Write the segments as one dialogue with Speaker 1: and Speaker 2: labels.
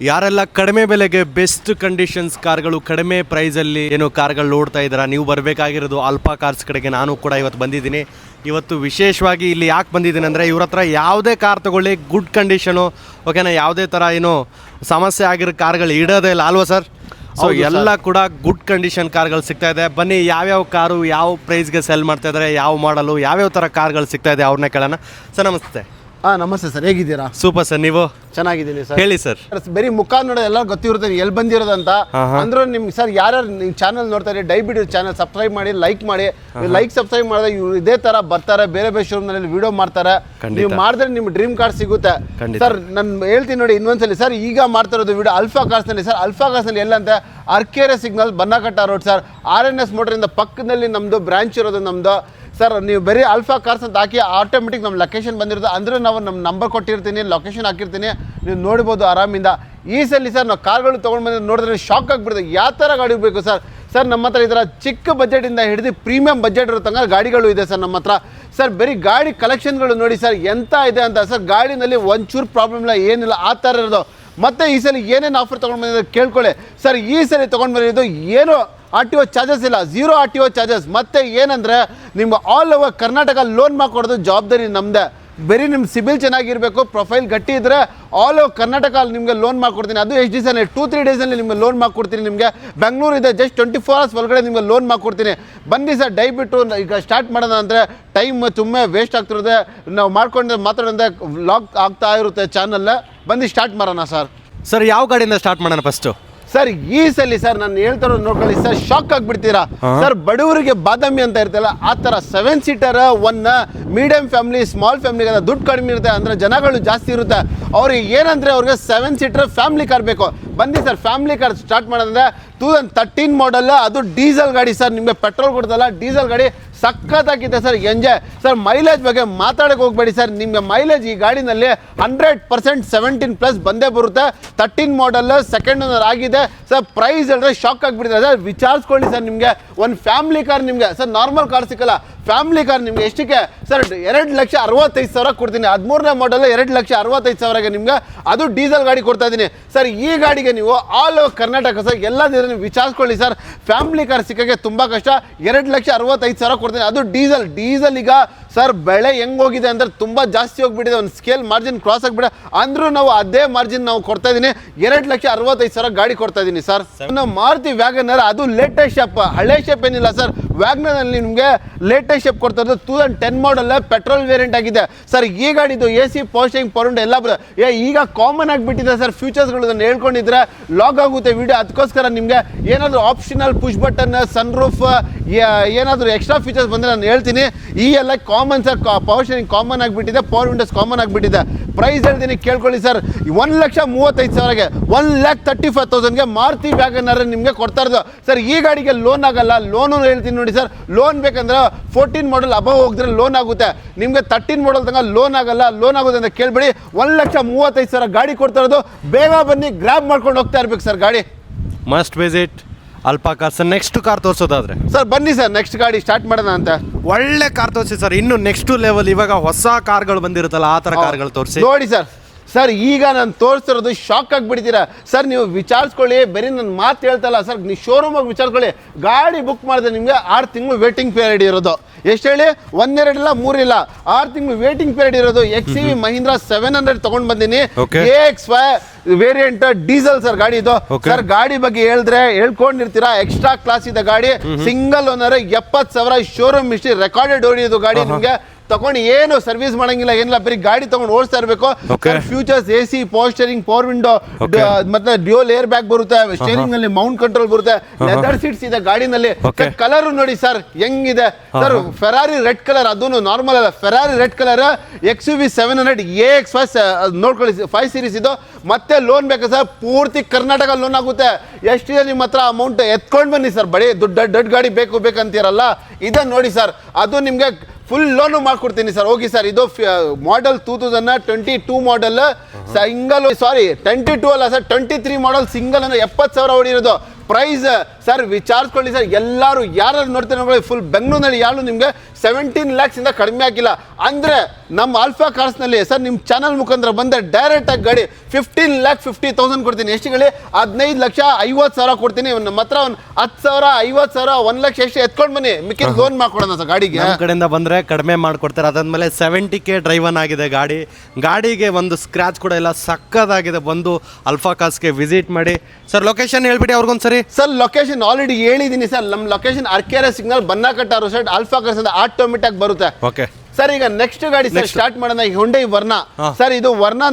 Speaker 1: ಯಾರೆಲ್ಲ ಕಡಿಮೆ ಬೆಲೆಗೆ ಬೆಸ್ಟ್ ಕಂಡೀಷನ್ಸ್ ಕಾರ್ಗಳು ಕಡಿಮೆ ಪ್ರೈಸಲ್ಲಿ ಏನು ಕಾರ್ಗಳು ನೋಡ್ತಾ ಇದ್ದೀರಾ, ನೀವು ಬರಬೇಕಾಗಿರೋದು ಅಲ್ಫಾ ಕಾರ್ಸ್ ಕಡೆಗೆ. ನಾನು ಕೂಡ ಇವತ್ತು ಬಂದಿದ್ದೀನಿ. ಇವತ್ತು ವಿಶೇಷವಾಗಿ ಇಲ್ಲಿ ಯಾಕೆ ಬಂದಿದ್ದೀನಿ ಅಂದರೆ, ಇವ್ರ ಹತ್ರ ಯಾವುದೇ ಕಾರ್ ತೊಗೊಳ್ಳಿ ಗುಡ್ ಕಂಡೀಷನು, ಓಕೆನಾ, ಯಾವುದೇ ಥರ ಏನು ಸಮಸ್ಯೆ ಆಗಿರೋ ಕಾರ್ಗಳು ಇಡೋದೇ ಇಲ್ಲ ಅಲ್ವಾ ಸರ್? ಸೊ ಎಲ್ಲ ಕೂಡ ಗುಡ್ ಕಂಡೀಷನ್ ಕಾರ್ಗಳು ಸಿಗ್ತಾ ಇದೆ. ಬನ್ನಿ, ಯಾವ್ಯಾವ ಕಾರು ಯಾವ ಪ್ರೈಸ್ಗೆ ಸೆಲ್ ಮಾಡ್ತಾ ಇದ್ದಾರೆ, ಯಾವ ಮಾಡಲು, ಯಾವ್ಯಾವ ಥರ ಕಾರ್ಗಳು ಸಿಗ್ತಾ ಇದೆ ಅವ್ರನ್ನೇ ಕೇಳೋಣ. ಸರ್ ನಮಸ್ತೆ.
Speaker 2: ನಮಸ್ತೆ ಸರ್, ಹೇಗಿದ್ದೀರಾ?
Speaker 1: ಸೂಪರ್ ಸರ್, ನೀವು?
Speaker 2: ಚೆನ್ನಾಗಿದ್ದೀನಿ ಸರ್.
Speaker 1: ಹೇಳಿ ಸರ್.
Speaker 2: ಬರೀ ಮುಖ ನೋಡೋದು ಎಲ್ಲ ಗೊತ್ತಿರುತ್ತೆ ಎಲ್ಲಿ ಬಂದಿರೋದಂತ. ಅಂದ್ರೂ ನಿಮ್ಗೆ ಸರ್ ಯಾರ್ಯಾರು ನಿಮ್ಮ ಚಾನಲ್ ನೋಡ್ತಾರೆ, ದಯವಿಟ್ಟು ಚಾನಲ್ ಸಬ್ಸ್ಕ್ರೈಬ್ ಮಾಡಿ, ಲೈಕ್ ಮಾಡಿ. ಲೈಕ್ ಸಬ್ಸ್ಕ್ರೈಬ್ ಮಾಡಿದ್ರೆ ಇವ್ರು ಇದೇ ತರ ಬರ್ತಾರೆ, ಬೇರೆ ಬೇರೆ ಶೋರೂಮ್ನಲ್ಲಿ ವಿಡಿಯೋ ಮಾಡ್ತಾರೆ. ನೀವು ಮಾಡಿದ್ರೆ ನಿಮ್ಗೆ ಡ್ರೀಮ್ ಕಾರ್ ಸಿಗುತ್ತೆ ಸರ್. ನಾನು ಹೇಳ್ತೀನಿ ನೋಡಿ ಇನ್ನೊಂದ್ಸಲಿ ಸರ್, ಈಗ ಮಾಡ್ತಾ ಇರೋದು ವಿಡಿಯೋ ಅಲ್ಫಾ ಕಾರ್ಸ್ನಲ್ಲಿ ಸರ್. ಅಲ್ಫಾ ಕಾರ್ಸ್ನಲ್ಲಿ ಎಲ್ಲ ಅಂತ Arkere signal, Bannerghatta road sir. RNS ಮೋಟರಿಂದ ಪಕ್ಕದಲ್ಲಿ ನಮ್ಮದು ಬ್ರಾಂಚ್ ಇರೋದು ನಮ್ಮದು ಸರ್. ನೀವು ಬರೀ ಅಲ್ಫಾ ಕಾರ್ಸ್ ಅಂತ ಹಾಕಿ ಆಟೋಮೆಟಿಕ್ ನಮ್ಮ ಲೊಕೇಶನ್ ಬಂದಿರೋದು. ಅಂದರೆ ನಾವು ನಮ್ಮ ನಂಬರ್ ಕೊಟ್ಟಿರ್ತೀನಿ, ಲೊಕೇಶನ್ ಹಾಕಿರ್ತೀನಿ, ನೀವು ನೋಡ್ಬೋದು ಆರಾಮಿಂದ. ಈ ಸಲ ಸರ್ ನಾವು ಕಾರ್ಗಳು ತೊಗೊಂಡು ಬಂದು ನೋಡಿದ್ರೆ ಶಾಕ್ ಆಗಿಬಿಡ್ತದೆ, ಯಾವ ಥರ ಗಾಡಿ ಬೇಕು ಸರ್. ಸರ್ ನಮ್ಮ ಹತ್ರ ಈ ಥರ ಚಿಕ್ಕ ಬಜೆಟಿಂದ ಹಿಡಿದು ಪ್ರೀಮಿಯಂ ಬಜೆಟ್ ಇರೋ ತನಕ ಗಾಡಿಗಳು ಇದೆ ಸರ್ ನಮ್ಮ ಹತ್ರ. ಸರ್ ಬರೀ ಗಾಡಿ ಕಲೆಕ್ಷನ್ಗಳು ನೋಡಿ ಸರ್ ಎಂತ ಇದೆ ಅಂತ ಸರ್. ಗಾಡಿನಲ್ಲಿ ಒಂಚೂರು ಪ್ರಾಬ್ಲಮ್ ಇಲ್ಲ, ಏನಿಲ್ಲ, ಆ ಥರ ಇರೋದು. ಮತ್ತು ಈ ಸಲ ಏನೇನು ಆಫರ್ ತೊಗೊಂಡು ಬಂದಿದ್ದಾರೆ ಕೇಳ್ಕೊಳ್ಳಿ ಸರ್. ಈ ಸಲ ತೊಗೊಂಡು ಬಂದಿರೋದು ಏನು RTO ಚಾರ್ಜಸ್ ಇಲ್ಲ, 0 RTO ಚಾರ್ಜಸ್. ಮತ್ತು ಏನಂದರೆ ನಿಮ್ಮ ಆಲ್ ಓವರ್ ಕರ್ನಾಟಕ ಲೋನ್ ಮಾಡಿಕೊಡೋದು ಜವಾಬ್ದಾರಿ ನಮ್ಮದೇ. ಬರೀ ನಿಮ್ಮ ಸಿಬಿಲ್ ಚೆನ್ನಾಗಿರಬೇಕು, ಪ್ರೊಫೈಲ್ ಗಟ್ಟಿ ಇದ್ದರೆ ಆಲ್ ಓವರ್ ಕರ್ನಾಟಕ ನಿಮಗೆ ಲೋನ್ ಮಾಡಿಕೊಡ್ತೀನಿ. ಅದು ಎಷ್ಟು ದಿವಸನೇ 2-3 ಡೇಸಲ್ಲಿ ನಿಮಗೆ ಲೋನ್ ಮಾಡಿಕೊಡ್ತೀನಿ. ನಿಮಗೆ ಬೆಂಗಳೂರು ಇದೆ, ಜಸ್ಟ್ 24 hours ಒಳಗಡೆ ನಿಮಗೆ ಲೋನ್ ಮಾಡಿಕೊಡ್ತೀನಿ. ಬನ್ನಿ ಸರ್, ದಯವಿಟ್ಟು ಈಗ ಸ್ಟಾರ್ಟ್ ಮಾಡೋಣ ಅಂದರೆ ಟೈಮ್ ತುಂಬ ವೇಸ್ಟ್ ಆಗ್ತಿರುತ್ತೆ. ನಾವು ಮಾಡ್ಕೊಂಡು ಮಾತಾಡೋದ್ರೆ ವ್ಲಾಗ್ ಆಗ್ತಾ ಇರುತ್ತೆ ಚಾನಲ್. ಬನ್ನಿ ಸ್ಟಾರ್ಟ್ ಮಾಡೋಣ ಸರ್.
Speaker 1: ಸರ್ ಯಾವ ಗಾಡಿಯಿಂದ ಸ್ಟಾರ್ಟ್ ಮಾಡೋಣ ಫಸ್ಟು?
Speaker 2: ಸರ್ ಈ ಸಲ ಸರ್ ನಾನು ಹೇಳ್ತಾರೋ ನೋಡ್ಕೊಳ್ಳಿ ಸರ್, ಶಾಕ್ ಆಗಿಬಿಡ್ತೀರಾ ಸರ್. ಬಡವರಿಗೆ ಬಾದಾಮಿ ಅಂತ ಇರ್ತಲ್ಲ, ಆ ಥರ 7 ಸೀಟರ್, 1 ಮೀಡಿಯಂ ಫ್ಯಾಮಿಲಿ, ಸ್ಮಾಲ್ ಫ್ಯಾಮಿಲಿಗೆ ದುಡ್ಡು ಕಡಿಮೆ ಇರುತ್ತೆ, ಅಂದರೆ ಜನಗಳು ಜಾಸ್ತಿ ಇರುತ್ತೆ. ಅವ್ರಿಗೆ ಏನಂದರೆ ಅವ್ರಿಗೆ 7 ಸೀಟರ್ ಫ್ಯಾಮಿಲಿ ಕಾರ್ ಬೇಕು. ಬನ್ನಿ ಸರ್, ಫ್ಯಾಮಿಲಿ ಕಾರ್ ಸ್ಟಾರ್ಟ್ ಮಾಡೋದಂದ್ರೆ 2013 ಮಾಡಲ್, ಅದು ಡೀಸೆಲ್ ಗಾಡಿ ಸರ್. ನಿಮಗೆ ಪೆಟ್ರೋಲ್ ಕೊಡ್ತಲ್ಲ, ಡೀಸೆಲ್ ಗಾಡಿ ಸಖತ್ತಾಗಿದೆ ಸರ್. Enjoy sir. ಮೈಲೇಜ್ ಬಗ್ಗೆ ಮಾತಾಡೋಕೆ ಹೋಗ್ಬೇಡಿ ಸರ್. ನಿಮಗೆ ಮೈಲೇಜ್ ಈ ಗಾಡಿನಲ್ಲಿ 100% 17+ ಬಂದೇ ಬರುತ್ತೆ. 13 ಮಾಡಲ್, ಸೆಕೆಂಡ್ ಓನರ್ ಆಗಿದೆ ಸರ್. ಪ್ರೈಸ್ ಹೇಳಿದ್ರೆ ಶಾಕ್ ಆಗಿಬಿಡ್ತಾರೆ ಸರ್. ವಿಚಾರಿಸ್ಕೊಳ್ಳಿ ಸರ್. ನಿಮಗೆ ಒಂದು ಫ್ಯಾಮಿಲಿ ಕಾರ್ ನಿಮಗೆ ಸರ್ ನಾರ್ಮಲ್ ಕಾರ್ ಸಿಕ್ಕಲ್ಲ, ಫ್ಯಾಮಿಲಿ ಕಾರ್ ನಿಮಗೆ ಎಷ್ಟಕ್ಕೆ ಸರ್? 2,65,000 ಕೊಡ್ತೀನಿ. 13ನೇ ಮಾಡಲ್ 2,65,000ಗೆ ನಿಮ್ಗೆ, ಅದು ಡೀಸೆಲ್ ಗಾಡಿ ಕೊಡ್ತಾ ಇದ್ದೀನಿ ಸರ್. ಈ ಗಾಡಿಗೆ ನೀವು ಆಲ್ ಓವರ್ ಕರ್ನಾಟಕ ಸರ್ ಎಲ್ಲ ನೀವು ವಿಚಾರಿಸ್ಕೊಳ್ಳಿ ಸರ್. ಫ್ಯಾಮಿಲಿ ಕಾರ್ ಸಿಕ್ಕಕ್ಕೆ ತುಂಬ ಕಷ್ಟ. 2,65,000 ಕೊಡ್ತೀನಿ, ಅದು ಡೀಸೆಲ್. ಈಗ ಸರ್ ಬೆಳೆ ಹೆಂಗೆ ಹೋಗಿದೆ ಅಂದರೆ ತುಂಬ ಜಾಸ್ತಿ ಹೋಗ್ಬಿಟ್ಟಿದೆ. ಒಂದು ಸ್ಕೇಲ್ ಮಾರ್ಜಿನ್ ಕ್ರಾಸ್ ಆಗಿಬಿಟ್ಟೆ. ಅಂದರೂ ನಾವು ಅದೇ ಮಾರ್ಜಿನ್ ನಾವು ಕೊಡ್ತಾ ಇದ್ದೀನಿ. 2,65,000 ಗಾಡಿ ಕೊಡ್ತಾ ಇದ್ದೀನಿ ಸರ್. ಮಾರುತಿ ವ್ಯಾಗನರ್, ಅದು ಲೇಟೆಸ್ಟ್ ಶೇಪ್, ಹಳೆ ಶೇಪ್ ಏನಿಲ್ಲ ಸರ್. ವ್ಯಾಗನರಲ್ಲಿ ನಿಮಗೆ ಲೇಟೆಸ್ಟ್ ಶೇಪ್ ಕೊಡ್ತಾ ಇರೋದು 2010 ಮಾಡಲ್, ಪೆಟ್ರೋಲ್ ವೇರಿಯಂಟ್ ಆಗಿದೆ ಸರ್. ಈ ಗಾಡಿದು AC, ಪೋಸ್ಟಿಂಗ್, ಪವರ್ ಎಲ್ಲ ಈಗ ಕಾಮನ್ ಆಗಿಬಿಟ್ಟಿದೆ ಸರ್. ಫ್ಯೂಚರ್ಸ್ಗಳು ಹೇಳ್ಕೊಂಡಿದ್ರೆ ಲಾಗ್ ಆಗುತ್ತೆ ವಿಡಿಯೋ. ಅದಕ್ಕೋಸ್ಕರ ನಿಮಗೆ ಏನಾದರೂ optional push button, sunroof, ಏನಾದರೂ ಎಕ್ಸ್ಟ್ರಾ ಫೀಚರ್ಸ್ ಬಂದರೆ ನಾನು ಹೇಳ್ತೀನಿ. ಈ ಎಲ್ಲ common sir. Power steering common ಆಗಿಬಿಟ್ಟಿದೆ, ಪವರ್ ವಿಂಡೋಸ್ ಕಾಮನ್ ಆಗಿಬಿಟ್ಟಿದೆ. ಪ್ರೈಸ್ ಹೇಳ್ತೀನಿ ಕೇಳ್ಕೊಳ್ಳಿ ಸರ್. 1,35,000ಗೆ, 1,35,000ಗೆ ಮಾರುತಿ ವ್ಯಾಗನರ್ ನಿಮಗೆ ಕೊಡ್ತಾ ಇರೋದು ಸರ್. ಈ ಗಾಡಿಗೆ ಲೋನ್ ಆಗಲ್ಲ. ಲೋನು ಹೇಳ್ತೀನಿ ನೋಡಿ ಸರ್. ಲೋನ್ ಬೇಕಂದ್ರೆ 14 ಮಾಡಲ್ ಅಬವ್ ಹೋಗಿದ್ರೆ ಲೋನ್ ಆಗುತ್ತೆ. ನಿಮಗೆ 13 ಮಾಡಲ್ ತನಕ ಲೋನ್ ಆಗಲ್ಲ. ಲೋನ್ ಆಗುತ್ತೆ ಅಂತ ಕೇಳ್ಬೇಡಿ. 1,35,000 ಗಾಡಿ ಕೊಡ್ತಾ ಇರೋದು. ಬೇಗ ಬನ್ನಿ, ಗ್ರಾಬ್ ಮಾಡ್ಕೊಂಡು ಹೋಗ್ತಾ ಇರ್ಬೇಕು ಸರ್ ಗಾಡಿ.
Speaker 1: Must visit Alpha cars. Next car ತೋರಿಸೋದಾದ್ರೆ
Speaker 2: ಸರ್ ಬನ್ನಿ ಸರ್, ನೆಕ್ಸ್ಟ್ ಗಾಡಿ ಸ್ಟಾರ್ಟ್ ಮಾಡೋಣ ಅಂತ.
Speaker 1: ಒಳ್ಳೆ ಕಾರ್ ತೋರಿಸಿ ಸರ್. ಇನ್ನು ನೆಕ್ಸ್ಟ್ ಲೆವೆಲ್, ಇವಾಗ ಹೊಸ ಕಾರ್ಗಳು ಬಂದಿರುತ್ತಲ್ಲ, ಆ ಥರ ಕಾರ್ಗಳು ತೋರಿಸಿ
Speaker 2: ನೋಡಿ ಸರ್. ಸರ್ ಈಗ ನಾನು ತೋರಿಸ್ತಿರೋದು ಶಾಕ್ ಆಗಿಬಿಡ್ತೀರಾ ಸರ್. ನೀವು ವಿಚಾರಿಸ್ಕೊಳ್ಳಿ, ಬರೀ ನನ್ನ ಮಾತು ಹೇಳ್ತಲ್ಲ ಸರ್. ನೀವು ಶೋರೂಮಾಗಿ ವಿಚಾರಿಸ್ಕೊಳ್ಳಿ. ಗಾಡಿ ಬುಕ್ ಮಾಡಿದ್ರೆ ನಿಮಗೆ 6 ತಿಂಗಳು ವೇಟಿಂಗ್ ಪೀರಿಯಡ್ ಇರೋದು. ಎಷ್ಟು ಹೇಳಿ? 1, 2 ಇಲ್ಲ, 3 ಇಲ್ಲ, 6 ತಿಂಗಳು ವೇಟಿಂಗ್ ಪೀರಿಯಡ್ ಇರೋದು. XUV ಮಹೀಂದ್ರ 700 ತಗೊಂಡು ಬಂದೀನಿ. AXY ವೇರಿಯಂಟ್ ಡೀಸೆಲ್ ಸರ್ ಗಾಡಿ ಇದು. ಸರ್ ಗಾಡಿ ಬಗ್ಗೆ ಹೇಳಿದ್ರೆ ಹೇಳ್ಕೊಂಡಿರ್ತೀರಾ. ಎಕ್ಸ್ಟ್ರಾ ಕ್ಲಾಸ್ ಇದೆ ಗಾಡಿ. Single owner, 70,000 showroom history, recorded ಓಡಿಯೋದು ಗಾಡಿ. ನಿಮಗೆ ತಗೊಂಡು ಏನು ಸರ್ವಿಸ್ ಮಾಡಂಗಿಲ್ಲ, ಏನಿಲ್ಲ, ಬರೀ ಗಾಡಿ ತಗೊಂಡು ಓಡಿಸ್ತಾ ಇರಬೇಕು. Features AC, power steering, power window, ಮತ್ತೆ ಡ್ಯೂಯಲ್ ಏರ್ ಬ್ಯಾಗ್ ಬರುತ್ತೆ. ಸ್ಟೇರಿಂಗ್ ನಲ್ಲಿ ಮೌಂಟ್ ಕಂಟ್ರೋಲ್ ಬರುತ್ತೆ. ಲೆದರ್ ಸೀಟ್ಸ್ ಇದೆ ಗಾಡಿನಲ್ಲಿ. ಕಲರ್ ನೋಡಿ ಸರ್ ಹೆಂಗಿದೆ ಸರ್. ಫೆರಾರಿ ರೆಡ್ ಕಲರ್, ಅದು ನಾರ್ಮಲ್ ಅಲ್ಲ, Ferrari red colour. XUV 700 AXY ನೋಡ್ಕೊಳ್ಳಿ, 5 ಸೀರೀಸ್ ಇದು. ಮತ್ತೆ ಲೋನ್ ಬೇಕಾ ಸರ್? ಪೂರ್ತಿ ಕರ್ನಾಟಕ ಲೋನ್ ಆಗುತ್ತೆ. ಎಷ್ಟಿದೆ ನಿಮ್ಮ ಹತ್ರ ಅಮೌಂಟ್ ಎತ್ಕೊಂಡು ಬನ್ನಿ ಸರ್. ಬರೀ ದೊಡ್ಡ ಗಾಡಿ ಬೇಕಂತೀರಲ್ಲ, ಇದನ್ನ ನೋಡಿ ಸರ್. ಅದು ನಿಮ್ಗೆ ಫುಲ್ ಲೋನು ಮಾಡ್ಕೊಡ್ತೀನಿ ಸರ್. ಹೋಗಿ ಸರ್. ಇದು ಮಾಡಲ್ 2022 ಮಾಡಲ್ ಸಿಂಗಲ್, ಸಾರಿ 22 ಅಲ್ಲ ಸರ್, 23 ಮಾಡಲ್ ಸಿಂಗಲ್ ಅಂದ್ರೆ 70,000 ಹೊಡಿರೋದು. ಪ್ರೈಸ್ ಸರ್ ವಿಚಾರಿಸ್ಕೊಳ್ಳಿ ಸರ್. ಎಲ್ಲರೂ ಯಾರು ನೋಡ್ತಾರೆ ನೋಡಿ, ಫುಲ್ ಬೆಂಗಳೂರಿನಲ್ಲಿ ಯಾರು ನಿಮಗೆ 17 lakhs ಇಂದ ಕಡಿಮೆ ಆಗಿಲ್ಲ. ಅಂದ್ರೆ ನಮ್ಮ ಆಲ್ಫಾ ಕಾರ್ಸ್ ನಲ್ಲಿ ಸರ್ ನಿಮ್ಮ ಚಾನಲ್ ಮುಖಾಂತರ ಬಂದ ಡೈರೆಕ್ಟ್ ಆಗಿ ಗಾಡಿ 15,50,000 ಕೊಡ್ತೀನಿ. ಎಷ್ಟು ಗಾಡಿ? 15,50,000 ಕೊಡ್ತೀನಿ. ನಮ್ಮ ಹತ್ರ ಒಂದು 10,000, 50,000, 1 ಲಕ್ಷ ಎಷ್ಟು ಎತ್ಕೊಂಡು ಬನ್ನಿ, ಮಿಕ್ಕಿದ ಲೋನ್ ಮಾಡ್ಕೊಡೋಣ ಸರ್ ಗಾಡಿಗೆ.
Speaker 1: ನಮ್ಮ ಕಡೆಯಿಂದ ಬಂದ್ರೆ ಕಡಿಮೆ ಮಾಡ್ಕೊಡ್ತಾರೆ. ಅದಾದ್ಮೇಲೆ 70K ಡ್ರೈವನ್ ಆಗಿದೆ ಗಾಡಿಗೆ ಒಂದು ಸ್ಕ್ರಾಚ್ ಕೂಡ ಇಲ್ಲ, ಸಕ್ಕದಾಗಿದೆ. ಬಂದು ಅಲ್ಫಾ ಕಾರ್ಸ್ಗೆ ವಿಸಿಟ್ ಮಾಡಿ. ಸರ್ ಲೊಕೇಶನ್ ಹೇಳ್ಬಿಡಿ ಅವ್ರಿಗೊಂದ್ಸರಿ.
Speaker 2: ಸರ್ ಲೊಕೇಶನ್ ಆಲ್ರೆಡಿ ಹೇಳಿದೀನಿ ಸರ್. ನಮ್ಮ location Arkere signal Bannerghatta road Alpha cars ಅಂತ ಆಟೋಮೆಟಿಕ್ ಬರುತ್ತೆ.
Speaker 1: ಓಕೆ
Speaker 2: ಸರ್ ಈಗ ನೆಕ್ಸ್ಟ್ ಗಾಡಿ ಸರ್ ಸ್ಟಾರ್ಟ್ ಮಾಡೋಣ. ಹ್ಯುಂಡೈ ವರ್ನಾ ಸರ್, ಇದು Verna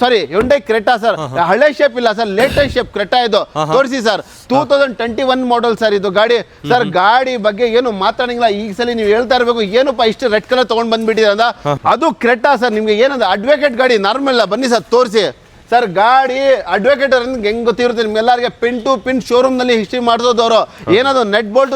Speaker 2: sorry Hyundai Creta sir. ಹಳೆ ಶೇಪ್ ಇಲ್ಲ ಸರ್, ಲೇಟೆಸ್ಟ್ ಶೇಪ್ ಕ್ರೆಟಾ ಇದು. ತೋರಿಸಿ ಸರ್, 2021 ಮಾಡೆಲ್ ಸರ್ ಇದು ಗಾಡಿ. ಸರ್ ಗಾಡಿ ಬಗ್ಗೆ ಏನು ಮಾತಾಡಂಗಿಲ್ಲ. ಈಗ ಸಲ ನೀವು ಹೇಳ್ತಾ ಇರಬೇಕು ಏನಪ್ಪ ಇಷ್ಟು ರೆಡ್ ಕಲರ್ ತಗೊಂಡ್ ಬಂದ್ಬಿಟ್ಟಿದ್ರ. ಅದು ಕ್ರೆಟಾ ಸರ್. ನಿಮ್ಗೆ ಏನಂದ್ರೆ ಅಡ್ವೊಕೇಟ್ ಗಾಡಿ ನಾರ್ಮಲ್ ಬನ್ನಿ ಸರ್ ತೋರಿಸಿ. ಸರ್ ಗಾಡಿ ಅಡ್ವೊಕೇಟ್ ಹೆಂಗ್ ಗೊತ್ತಿರುತ್ತೆ ನಿಮ್ಗೆಲ್ಲರಿಗೆ, ಪಿನ್ ಟು ಪಿನ್ ಶೋರೂಮ್ ನಲ್ಲಿ ಹಿಸ್ಟ್ರಿ ಮಾಡಿಸೋದವರು. ಏನಾದ್ರು ನೆಟ್ ಬೋಲ್ಟ್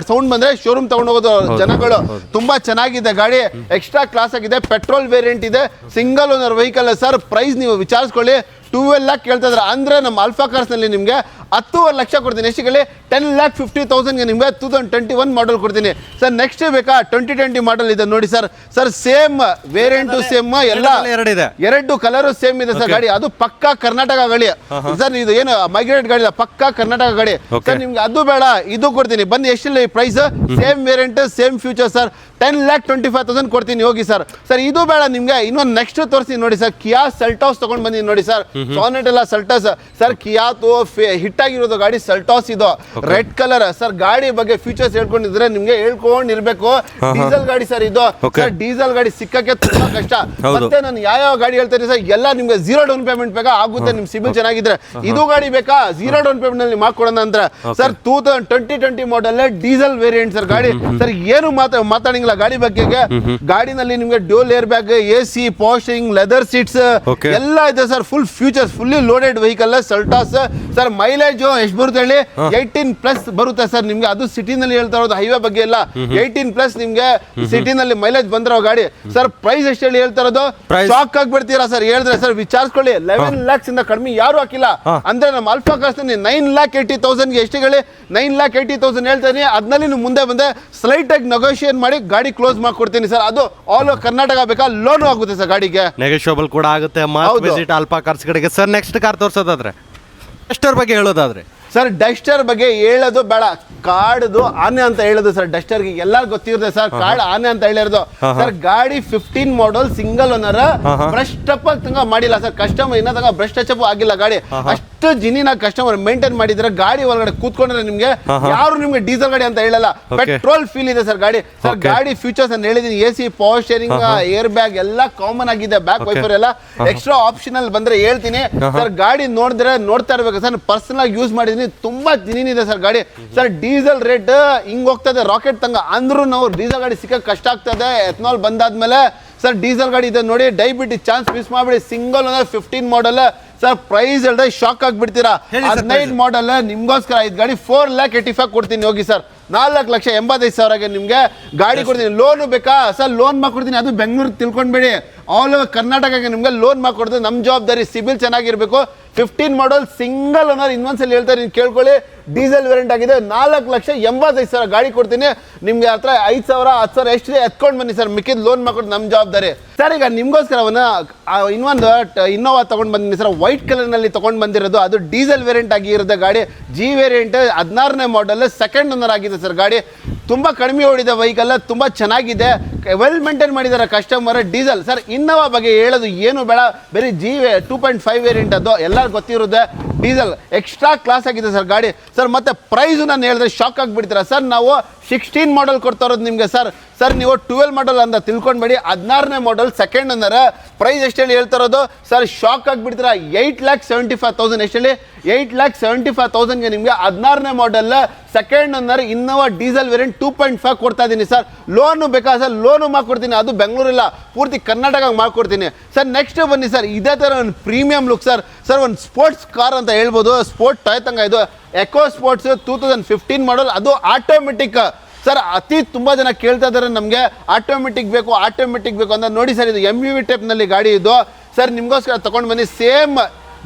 Speaker 2: ಸೌಂಡ್ ಬಂದ್ರೆ ಶೋರೂಮ್ ತಗೊಂಡು ಹೋಗೋದು ಜನಗಳು. ತುಂಬಾ ಚೆನ್ನಾಗಿದೆ ಗಾಡಿ, ಎಕ್ಸ್ಟ್ರಾ ಕ್ಲಾಸ್ ಆಗಿದೆ. ಪೆಟ್ರೋಲ್ ವೇರಿಯಂಟ್ ಇದೆ, single owner vehicle. Sir price ನೀವು ವಿಚಾರಿಸ್ಕೊಳ್ಳಿ, 12 lakh ಕೇಳ್ತಾ ಇದ್ರೆ. ಅಂದ್ರೆ ನಮ್ಮ ಆಲ್ಫಾ ಕಾರ್ಸ್ ನಲ್ಲಿ ನಿಮ್ಗೆ 10 ಲಕ್ಷ ಕೊಡ್ತೀನಿ. ಎಷ್ಟಿಗೆ? 10,50,000 ನಿಮ್ಗೆ 2021 ಮಾಡೆಲ್ ಕೊಡ್ತೀನಿ. ಸರ್ ನೆಕ್ಸ್ಟ್ ಬೇಕಾ? 2020 ಮಾಡೆಲ್ ಇದೆ ನೋಡಿ sir. Sir same variant same, ಎಲ್ಲ ಎರಡು ಕಲರ್ ಸೇಮ್ ಇದೆ ಸರ್ ಗಾಡಿ. ಅದು ಪಕ್ಕಾ ಕರ್ನಾಟಕ ಗಾಡಿ ಸರ್. ಇದು ಏನು ಮೈಗ್ರೇಟ್ ಗಾಡಿ, ಪಕ್ಕಾ ಕರ್ನಾಟಕ ಗಾಡಿ ಸರ್. ನಿಮ್ಗೆ ಅದು ಬೇಡ, ಇದು ಕೊಡ್ತೀನಿ ಬನ್ನಿ. ಎಷ್ಟಿಲ್ಲ ಈ price? Same variant same feature sir. 10,25,000 ಕೊಡ್ತೀನಿ, ಹೋಗಿ ಸರ್. ಸರ್ ಇದು ಬೇಡ ನಿಮ್ಗೆ, ಇನ್ನೊಂದು ನೆಕ್ಸ್ಟ್ ತೋರಿಸ್ತೀನಿ ನೋಡಿ ಸರ್. ಕಿಯಾ ಸೆಲ್ಟಾಸ್ ತಗೊಂಡ್ ಬಂದಿನಿ ನೋಡಿ ಸರ್. ಸಾನೆಟ್ ಎಲ್ಲ ಸೆಲ್ಟಾಸ್ ಸರ್. ಕಿಯಾತು ಹಿಟ್ ಆಗಿರೋದು ಗಾಡಿ ಸೆಲ್ಟಾಸ್ ಇದು, ರೆಡ್ ಕಲರ್ ಸರ್. ಗಾಡಿ ಬಗ್ಗೆ ಫ್ಯೂಚರ್ಸ್ ಹೇಳ್ಕೊಂಡಿದ್ರೆ ನಿಮ್ಗೆ ಹೇಳ್ಕೊಂಡಿರ್ಬೇಕು. ಡೀಸೆಲ್ ಗಾಡಿ ಸರ್ ಇದು. ಸರ್ ಡೀಸೆಲ್ ಗಾಡಿ ಸಿಕ್ಕಕ್ಕೆ ತುಂಬಾ ಕಷ್ಟ. ಮತ್ತೆ ನಾನು ಯಾವ ಗಾಡಿ ಹೇಳ್ತೇನೆ ಸರ್, ಎಲ್ಲ ನಿಮ್ಗೆ 0 ಡೌನ್ ಪೇಮೆಂಟ್ ಬೇಕಾ? ಆಗುತ್ತೆ ನಿಮ್ ಸಿಬಿಲ್ ಚೆನ್ನಾಗಿದ್ರೆ. ಇದು ಗಾಡಿ ಬೇಕಾ? 0 ಡೌನ್ ಪೇಮೆಂಟ್ ನಲ್ಲಿ ಮಾಡ್ಕೊಡೋಣ ಅಂದ್ರೆ ಸರ್. 2020 ಮಾಡೆಲ್ ಡೀಸೆಲ್ ವೇರಿಯಂಟ್ ಸರ್ ಗಾಡಿ. ಸರ್ ಏನು ಮಾತಾಡಿಂಗಿಲ್ಲ ಗಾಡಿ ಬಗ್ಗೆ. ಗಾಡಿನಲ್ಲಿ ನಿಮ್ಗೆ ಡ್ಯೂಲ್ ಏರ್ ಬ್ಯಾಗ್, AC, ಪಾಸ್ಟಿಂಗ್, ಲೆದರ್ ಸೀಟ್ಸ್ ಎಲ್ಲ ಇದೆ sir. Full features, fully loaded vehicle Seltos sir. Mileage ಎಷ್ಟು ಬರುತ್ತೆ ಹೇಳಿ? 18+ ಬರುತ್ತೆ ಸರ್ ನಿಮ್ಗೆ. ಅದು ಸಿಟಿನಲ್ಲಿ ಹೇಳ್ತಾ ಇರೋದು, ಹೈವೇ ಬಗ್ಗೆ ಎಲ್ಲ. 18+ ನಿಮ್ಗೆ ಸಿಟಿನಲ್ಲಿ ಮೈಲೇಜ್ ಬಂದಿರೋ ಗಾಡಿ ಸರ್. ಪ್ರೈಸ್ ಎಷ್ಟು ಹೇಳಿ ಹೇಳ್ತಾ ಇರೋದು? ಶಾಕ್ ಆಗ್ಬಿಡ್ತೀರಾ ಸರ್ ಹೇಳಿದ್ರೆ. ಸರ್ ವಿಚಾರಿಸ್ಕೊಳ್ಳಿ, 11 lakhs ಇಂದ ಕಡಿಮೆ ಯಾರು ಹಾಕಿಲ್ಲ. ಅಂದ್ರೆ ನಮ್ಮ ಆಲ್ಫಾ ಕಾರ್ಸ್ 9,80,000 ಎಷ್ಟಿಗೆ? 9,80,000 ಹೇಳ್ತೀನಿ. ಅದ್ನಲ್ಲಿ ನೀವು ಮುಂದೆ ಬಂದೆ ಸ್ಲೈಟ್ ಆಗಿ ನೆಗೋಷಿಯೇಟ್ ಮಾಡಿ ಗಾಡಿ ಕ್ಲೋಸ್ ಮಾಡ್ಕೊಡ್ತೀನಿ ಸರ್. ಅದು ಆಲ್ ಓವರ್ ಕರ್ನಾಟಕ ಬೇಕಾ? ಲೋನ್ ಆಗುತ್ತೆ ಸರ್ ಗಾಡಿಗೆ,
Speaker 1: ನೆಗೋಷಿಯಬಲ್ ಕೂಡ ಆಗುತ್ತೆ. ವಿಸಿಟ್ ಆಲ್ಫಾ ಕಾರ್ಸ್ ಕಡೆಗೆ. ಸರ್ ನೆಕ್ಸ್ಟ್ ಕಾರ್ ತೋರಿಸೋದಾದ್ರೆ ಡಸ್ಟರ್ ಬಗ್ಗೆ ಹೇಳೋದಾದ್ರೆ
Speaker 2: ಸರ್, ಡಸ್ಟರ್ ಬಗ್ಗೆ ಹೇಳೋದು ಬೇಡ. ಕಾಡ್ದು ಆನೆ ಅಂತ ಹೇಳೋದು ಸರ್. ಡಸ್ಟರ್ಗೆ ಎಲ್ಲಾರು ಗೊತ್ತಿರುತ್ತೆ ಸರ್, ಕಾಡ್ ಆನೆ ಅಂತ ಹೇಳಿರೋದು ಸರ್. ಗಾಡಿ 15 ಮಾಡೆಲ್ ಸಿಂಗಲ್ ಓನರ್, ಬ್ರಷ್ ಟಪ್ ಮಾಡಿಲ್ಲ ಸರ್. ಕಸ್ಟಮರ್ ಇನ್ನೂ ತನಕ ಬ್ರಷ್ ಟಚ್ ಆಗಿಲ್ಲ ಗಾಡಿ. ಅಷ್ಟು ಜಿನಿನ ಕಸ್ಟಮರ್ ಮೇಂಟೈನ್ ಮಾಡಿದ್ರೆ ಗಾಡಿ ಒಳಗಡೆ ಕೂತ್ಕೊಂಡ್ರೆ ನಿಮ್ಗೆ ಯಾರು ನಿಮ್ಗೆ ಡೀಸೆಲ್ ಗಾಡಿ ಅಂತ ಹೇಳಲ್ಲ. ಪೆಟ್ರೋಲ್ ಫೀಲ್ ಇದೆ ಸರ್ ಗಾಡಿ. ಸರ್ ಗಾಡಿ ಫೀಚರ್ಸ್ ಅಂತ ಹೇಳಿದೀನಿ, AC, power steering, air bag ಎಲ್ಲ ಕಾಮನ್ ಆಗಿದೆ. ಬ್ಯಾಕ್ ವೈಪರ್ ಎಲ್ಲ ಎಕ್ಸ್ಟ್ರಾ ಆಪ್ಷನಲ್ ಬಂದ್ರೆ ಹೇಳ್ತೀನಿ ಸರ್. ಗಾಡಿ ನೋಡಿದ್ರೆ ನೋಡ್ತಾ ಇರ್ಬೇಕು ಸರ್. ಪರ್ಸನಲ್ ಆಗಿ ಯೂಸ್ ಮಾಡಿದೀನಿ, ತುಂಬಾ ದಿನಿದೆ ಸರ್ ಗಾಡಿ. ಸರ್ ಡೀಸೆಲ್ ರೇಟ್ ಹಿಂಗ್ ಹೋಗ್ತದೆ ರಾಕೆಟ್ ತಂಗ. ಅಂದ್ರೂ ನಾವು ಡೀಸೆಲ್ ಗಾಡಿ ಸಿಕ್ಕಕ್ಕೆ ಕಷ್ಟ ಆಗ್ತದೆ. ಎಥನಾಲ್ ಬಂದಾದ್ಮೇಲೆ ಸರ್ ಡೀಸೆಲ್ ಗಾಡಿ ಇದೆ ನೋಡಿ. ದಯವಿಟ್ಟು ಚಾನ್ಸ್ ಮಿಸ್ ಮಾಡ್ಬಿಡಿ. Single owner 15 model sir. Price ಹೇಳಿದ್ರೆ ಶಾಕ್ ಆಗ್ಬಿಡ್ತೀರಾ. 15 ಮಾಡೆಲ್ ನಿಮ್ಗೋಸ್ಕರ ಇದು ಗಾಡಿ 4,85,000 ಕೊಡ್ತೀನಿ, ಹೋಗಿ ಸರ್. 4,85,000 ನಿಮ್ಗೆ ಗಾಡಿ ಕೊಡ್ತೀನಿ. ಲೋನು ಬೇಕಾ ಸರ್? ಲೋನ್ ಮಾಡ್ಕೊಡ್ತೀನಿ. ಅದು ಬೆಂಗಳೂರು ತಿಳ್ಕೊಂಡ್ಬೇಡಿ, ಆಲ್ ಓವರ್ ಕರ್ನಾಟಕಕ್ಕೆ ನಿಮ್ಗೆ ಲೋನ್ ಮಾಡ್ಕೊಡ್ತೀನಿ. ನಮ್ಮ ಜವಾಬ್ದಾರಿ. ಸಿಬಿಲ್ ಚೆನ್ನಾಗಿರ್ಬೇಕು. 15 ಮಾಡೆಲ್ ಸಿಂಗಲ್ ಓನರ್. ಇನ್ನೊಂದ್ಸಲ ಹೇಳ್ತಾರೆ, ನೀವು ಕೇಳ್ಕೊಳ್ಳಿ. ಡೀಸೆಲ್ ವೇರಿಯಂಟ್ ಆಗಿದೆ. 4,85,000 ಗಾಡಿ ಕೊಡ್ತೀನಿ ನಿಮ್ಗೆ. ಹತ್ರ 5,000, 10,000 ಎಷ್ಟಿದೆ ಎತ್ಕೊಂಡು ಬನ್ನಿ ಸರ್. ಮಿಕ್ಕಿದ ಲೋನ್ ಮಾಡ್ಕೊಟ್ಟು ನಮ್ಮ ಜವಾಬ್ದಾರಿ ಸರ್. ಈಗ ನಿಮ್ಗೋಸ್ಕರ ಇನ್ನೊಂದು ಇನ್ನೋವಾ ತಗೊಂಡ್ ಬಂದಿನಿ ಸರ್. ವೈಟ್ ಕಲರ್ ನಲ್ಲಿ ತಗೊಂಡ್ ಬಂದಿರೋದು. ಅದು ಡೀಸೆಲ್ ವೇರಿಯಂಟ್ ಆಗಿ ಇರುತ್ತೆ ಗಾಡಿ. G ವೇರಿಯಂಟ್ 16ನೇ ಮಾಡೆಲ್, ಸೆಕೆಂಡ್ ಓನರ್ ಆಗಿದೆ ಸರ್ ಗಾಡಿ. ತುಂಬಾ ಕಡಿಮೆ ಓಡಿದೆ ವೆಹಿಕಲ್, ತುಂಬಾ ಚೆನ್ನಾಗಿದೆ, ವೆಲ್ ಮೇಂಟೈನ್ ಮಾಡಿದ್ದಾರೆ ಕಸ್ಟಮರ್. Diesel sir. ಇನ್ನೋವಾ ಬಗ್ಗೆ ಹೇಳೋದು ಏನು ಬೇಡ, ಬೇರೆ G 2.5 ವೇರಿಯಂಟ್ ಅದು ಎಲ್ಲರೂ ಗೊತ್ತಿರುತ್ತೆ. ಡೀಸೆಲ್ ಎಕ್ಸ್ಟ್ರಾ ಕ್ಲಾಸ್ ಆಗಿದೆ ಸರ್ ಗಾಡಿ ಸರ್. ಮತ್ತೆ ಪ್ರೈಸ್ ನಾನು ಹೇಳಿದ್ರೆ ಶಾಕ್ ಆಗಿಬಿಡ್ತೀರಾ ಸರ್. ನಾವು 16 ಮಾಡೆಲ್ ಕೊಡ್ತಾ ಇರೋದು ನಿಮಗೆ ಸರ್. ಸರ್ ನೀವು 12 ಮಾಡೆಲ್ ಅಂತ ತಿಳ್ಕೊಂಡ್ಬೇಡಿ. 16ನೇ ಮಾಡೆಲ್ ಸೆಕೆಂಡ್ ಓನರ್. ಪ್ರೈಸ್ ಎಷ್ಟು ಹೇಳಿ ಹೇಳ್ತಾ ಇರೋದು ಸರ್? ಶಾಕ್ ಆಗಿಬಿಡ್ತೀರಾ. 8,75,000 ಎಷ್ಟು ಹೇಳಿ? 8,75,000 ನಿಮಗೆ 16ನೇ model second owner Innova diesel variant 2.5 ಕೊಡ್ತಾ ಇದ್ದೀನಿ ಸರ್. ಲೋನು ಬೇಕಾ ಸರ್? ಲೋನು ಮಾಡ್ಕೊಡ್ತೀನಿ. ಅದು ಬೆಂಗಳೂರಿಲ್ಲ, ಪೂರ್ತಿ ಕರ್ನಾಟಕ ಮಾಡ್ಕೊಡ್ತೀನಿ ಸರ್. ನೆಕ್ಸ್ಟ್ ಬನ್ನಿ ಸರ್. ಇದೇ ಥರ ಒಂದು ಪ್ರೀಮಿಯಂ ಲುಕ್ ಸರ್. ಸರ್ ಒಂದು ಸ್ಪೋರ್ಟ್ಸ್ ಕಾರ್ ಅಂತ ಹೇಳ್ಬೋದು. ಸ್ಪೋರ್ಟ್ ಟಾಯ್ತಂಗ ಇದು ಎಕೋ ಸ್ಪೋರ್ಟ್ಸ್ 2015 ಮಾಡೆಲ್. ಅದು ಆಟೋಮೆಟಿಕ್ ಸರ್. ತುಂಬ ಜನ ಕೇಳ್ತಾ ಇದ್ದಾರೆ ನಮಗೆ ಆಟೋಮೆಟಿಕ್ ಬೇಕು ಅಂತ. ನೋಡಿ ಸರ್, ಇದು MUV ಟೈಪ್ನಲ್ಲಿ ಗಾಡಿ ಇದು ಸರ್. ನಿಮಗೋಸ್ಕರ ತೊಗೊಂಡು ಬನ್ನಿ. ಸೇಮ್